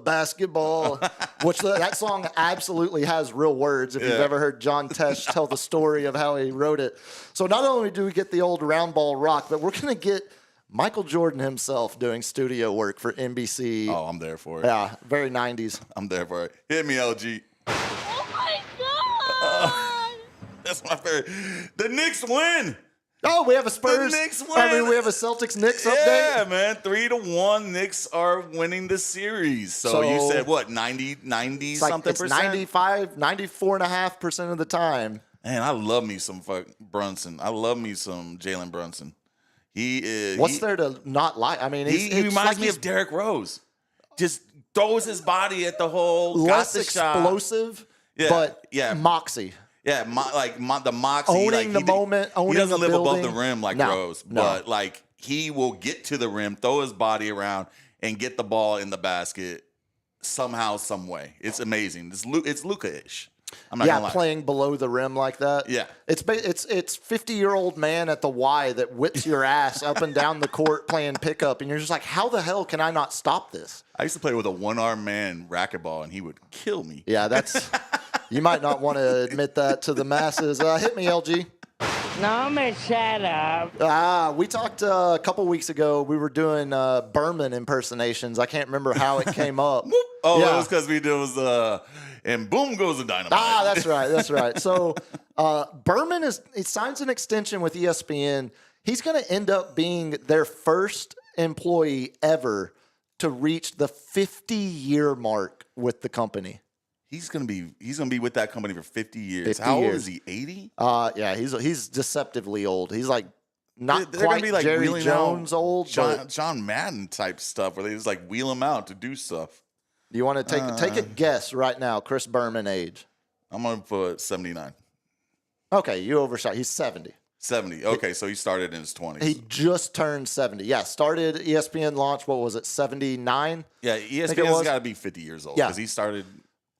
basketball, which that song absolutely has real words. If you've ever heard John Tesh tell the story of how he wrote it. So not only do we get the old Round Ball Rock, but we're going to get Michael Jordan himself doing studio work for NBC. Oh, I'm there for it. Yeah, very 90s. I'm there for it. Hit me, LG. Oh my God! That's my favorite. The Knicks win. Oh, we have a Spurs. The Knicks win. I mean, we have a Celtics-Knicks update. Yeah, man. 3-1. Knicks are winning the series. So you said what? 90 something it's percent? 94.5% of the time. Man, I love me some Brunson. I love me some Jalen Brunson. He is. What's there to not like? I mean, He reminds me of Derrick Rose. Just throws his body at the hole. less got the shot. explosive, Yeah, but yeah. moxie. Yeah, the moxie. Owning the moment, owning He doesn't the live above the building. rim like No, Rose, no. but like he will get to the rim, throw his body around, and get the ball in the basket somehow, some way. It's amazing. It's Luka-ish. I'm not gonna lie. Playing below the rim like that. Yeah. It's 50-year-old man at the Y that whips your ass up and down the court playing pickup, and you're just like, how the hell can I not stop this? I used to play with a one-armed man racquetball, and he would kill me. Yeah, that's. You might not want to admit that to the masses. Hit me, LG. No, man, shut up. We talked a couple weeks ago. We were doing Berman impersonations. I can't remember how it came up. Oh, Yeah. it was because it was and boom goes the dynamite. That's right. That's right. So Berman he signs an extension with ESPN. He's going to end up being their first employee ever to reach the 50-year mark with the company. He's gonna be with that company for 50 years. 50 How old years. is he? 80? Yeah, he's deceptively old. He's like not They're quite gonna be like Jerry wheeling Jones out old. But John Madden type stuff where they just like wheel him out to do stuff. you want to take a guess right now, Chris Berman age? I'm gonna put 79. Okay, you overshot. He's 70. 70. Okay, so he started in his 20s. He just turned 70. Yeah, started ESPN launch. What was it? 79. yeah, think it ESPN's was. got to be 50 years old Yeah. because he started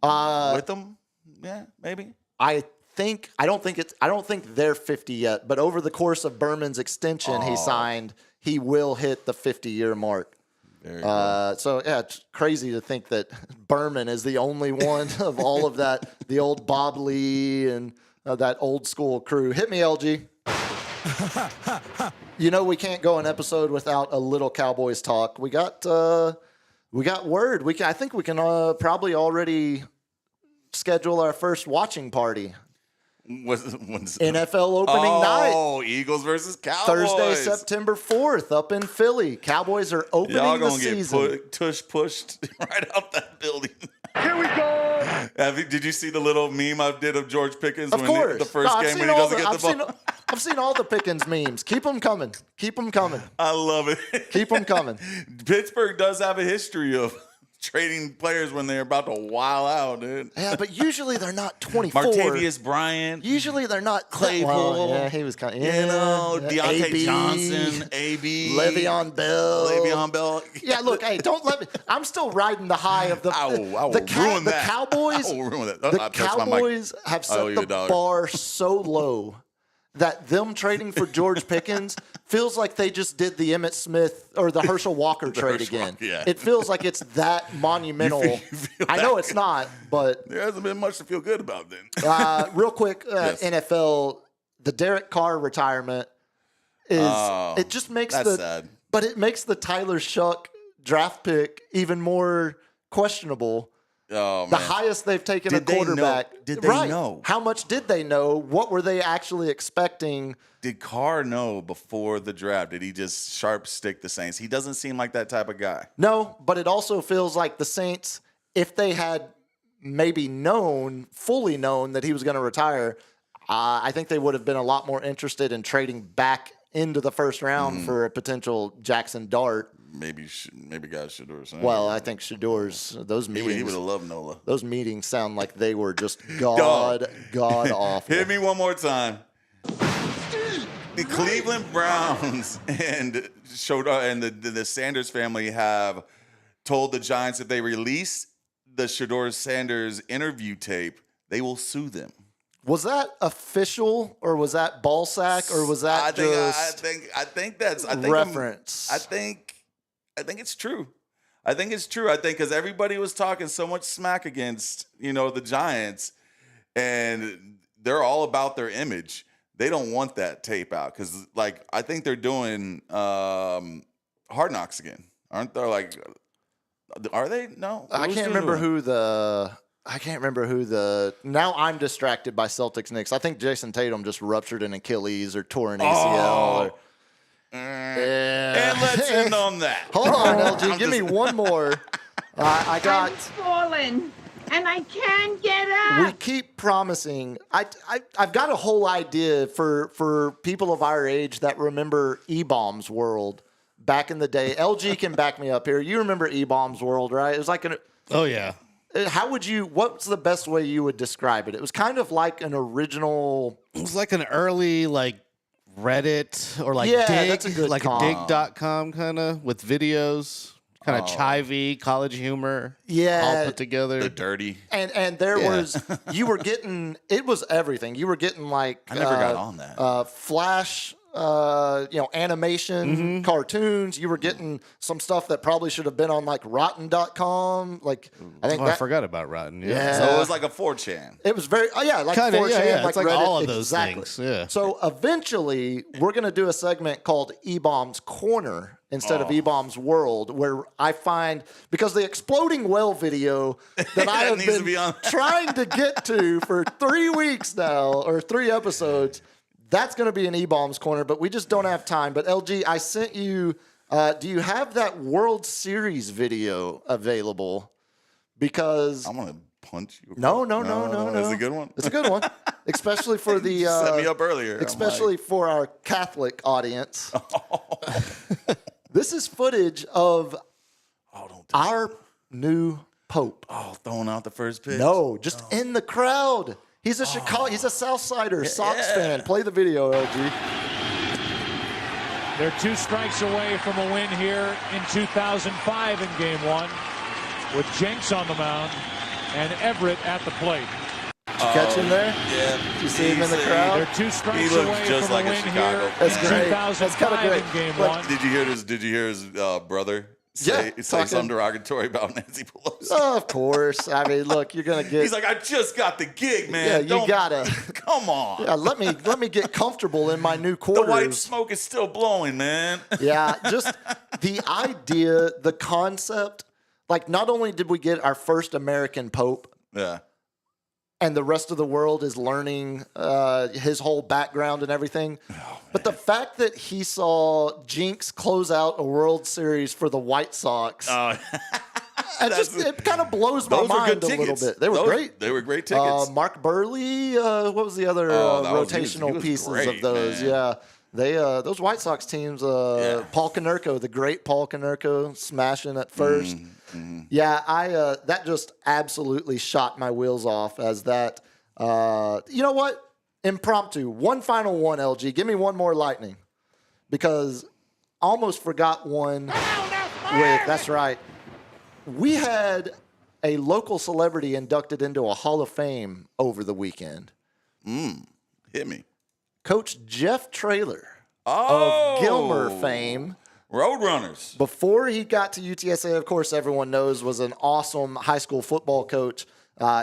with them. Yeah, maybe. I don't think they're 50 yet, but over the course of Berman's extension he signed, he will hit the 50-year mark. Very cool. So yeah, it's crazy to think that Berman is the only one of all of that, the old Bob Lee and that old school crew. Hit me, LG. You know we can't go an episode without a little Cowboys talk. We got word. I think we can probably already schedule our first watching party. When's NFL opening night. Oh, Eagles versus Cowboys. Thursday, September 4th, up in Philly. Cowboys are opening Y'all the gonna season. get pushed right out that building. Here we go. Did you see the little meme I did of George Pickens Of course. the first No, I've game seen when he all doesn't get the ball? I've seen all the Pickens memes. Keep them coming. Keep them coming. I love it. Keep them coming. Pittsburgh does have a history of trading players when they're about to wild out, dude. Yeah, but usually they're not 24. Martavius Bryant. Usually they're not Claypool. Well, yeah, he was kind of. Deontay AB, Johnson, AB. Le'Veon Bell. Le'Veon Bell. Yeah, look, hey, don't let me. I'm still riding the high of the. I will the ruin that. Cowboys. I will ruin that. The I touched my mic. Cowboys have I owe set you the a dollar. bar so low that them trading for George Pickens feels like they just did the Emmitt Smith or the Herschel Walker trade Herschel again. Walker, yeah. It feels like it's that monumental. You feel I know that? it's not, but There hasn't been much to feel good about then. real quick, Yes. NFL, the Derek Carr retirement is it just makes that's sad. but it makes the Tyler Shuck draft pick even more questionable. Oh, The man. highest they've taken Did a they know? quarterback. Did they right. know? How much did they know? What were they actually expecting? Did Carr know before the draft? Did he just sharp stick the Saints? He doesn't seem like that type of guy. No, but it also feels like the Saints, if they had maybe fully known that he was going to retire, I think they would have been a lot more interested in trading back into the first round for a potential Jackson Dart. Maybe guys should do something. Well, I think Shador's those he meetings. would have loved Nola. Those meetings sound like they were just god awful. Hit me one more time. The Cleveland Browns and the Sanders family have told the Giants if they release the Shador Sanders interview tape, they will sue them. Was that official, or was that ball sack, or was that I think reference? I think it's true. I think it's true. I think because everybody was talking so much smack against, the Giants, and they're all about their image. They don't want that tape out because, I think they're doing Hard Knocks again, aren't they? Are they? No, I can't remember who the. Now I'm distracted by Celtics Knicks. I think Jason Tatum just ruptured an Achilles or tore an ACL. And let's end on that. Hold on, LG. Give me one more. I got. I'm falling, and I can't get up. We keep promising. I've got a whole idea for people of our age that remember E-Bombs World back in the day. LG can back me up here. You remember E-Bombs World, right? It was like Oh, yeah. What's the best way you would describe it? It was kind of like an original. It was like an early, Reddit or Dig, that's a good a dig.com kind of with videos, kind of chivey, college humor. Yeah. All put together. The dirty. And there was, you were getting, it was everything. You were getting I never got on that. Flash, animation, cartoons. You were getting some stuff that probably should have been on rotten.com. I forgot about Rotten. Yeah. So it was like a 4chan. It was very, 4chan. Yeah. It's like Reddit. all of those exactly. things. Yeah. So eventually, we're going to do a segment called E-Bombs Corner instead of E-Bombs World, where I find, because the exploding well video that I have been trying to get to for 3 weeks now, or 3 episodes, that's going to be an E-Bombs Corner, but we just don't have time. But LG, I sent you, do you have that World Series video available? Because I'm going to punch you. No. It's a good one. It's a good one, especially for the set me up earlier. Especially for our Catholic audience. This is footage of our new Pope. Throwing out the first pitch. No, just in the crowd. He's a he's a Southsider, Sox fan. Play the video, LG. They're 2 strikes away from a win here in 2005 in Game 1, with Jenks on the mound and Everett at the plate. Did you catch him there? Yeah. Did you see him in the crowd? They're 2 strikes away just from like a a win Chicago here That's in great. 2005 in Game 1. Did you hear his brother say something derogatory about Nancy Pelosi? Of course. I mean, look, you're gonna get. He's like, I just got the gig, man. Yeah, you gotta. Come on. Yeah, let me get comfortable in my new quarters. The white smoke is still blowing, man. Yeah, just the idea, the concept. Not only did we get our first American Pope. Yeah. And the rest of the world is learning his whole background and everything. But the fact that he saw Jinx close out a World Series for the White Sox, it kind of blows my mind a little bit. They were great. They were great tickets. Mark Burley, what was the other rotational pieces great, of those? Man. Yeah. They those White Sox teams, Paul Konerko, the great Paul Konerko, smashing at first. Yeah, that just absolutely shot my wheels off as that. You know what? Impromptu. One final one, LG. Give me one more lightning. Because I almost forgot one that's right. We had a local celebrity inducted into a Hall of Fame over the weekend. Hit me. Coach Jeff Traylor of Gilmer fame. Roadrunners. Before he got to UTSA, of course, everyone knows, was an awesome high school football coach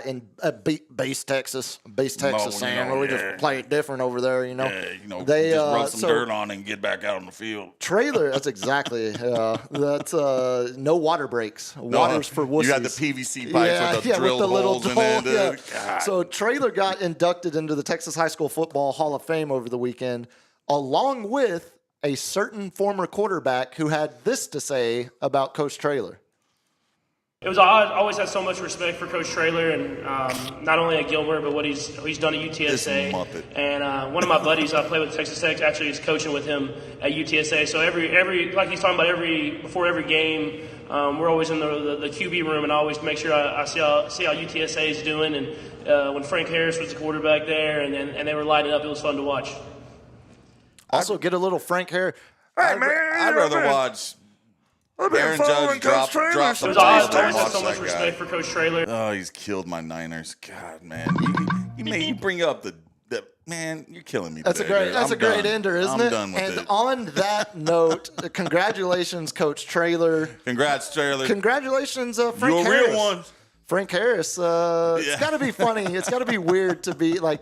in Base Texas. Sam. We just play it different over there, you know. Yeah, they just rub some dirt on and get back out on the field. Trailer, that's exactly. That's no water breaks. Water's for wussies. You got the PVC pipes with the drilled holes in it. Yeah. So Trailer got inducted into the Texas High School Football Hall of Fame over the weekend, along with a certain former quarterback who had this to say about Coach Traylor. I always had so much respect for Coach Traylor, and not only at Gilmer, but what he's done at UTSA. And one of my buddies I play with at Texas Tech actually is coaching with him at UTSA. So every like he's talking about before every game, we're always in the QB room, and I always make sure I see how UTSA is doing. And when Frank Harris was the quarterback there, and they were lighting up, it was fun to watch. Also, get a little Frank Harris. I'd rather watch Aaron Judge dropped It was some always balls. had so much respect for Coach Traylor. Oh, he's killed my Niners. God, man. You bring up the man, you're killing me. That's today, a great ender, isn't it? I'm done with and it. on that note, congratulations, Coach Traylor. Congrats, Traylor. Congratulations, Frank You're a Harris. real one. Frank Harris. It's got to be funny. It's got to be weird to be like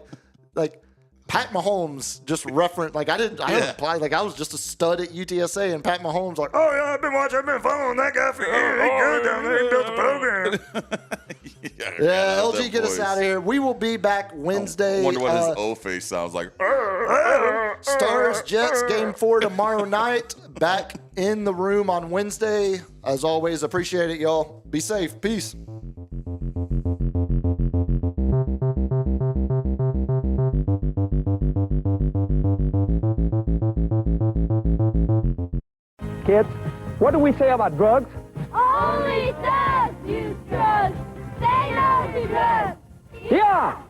Pat Mahomes just referenced. Like I didn't apply. Like I was just a stud at UTSA, and Pat Mahomes like, oh yeah, I've been following that guy for years. He's good down there. He built the program. Yeah, LG, get us out of here. We will be back Wednesday. I wonder what his O face sounds like. Stars Jets game 4 tomorrow night. Back in the room on Wednesday. As always, appreciate it, y'all. Be safe. Peace. Kids, what do we say about drugs? Only thugs use drugs. They don't do drugs. Yeah!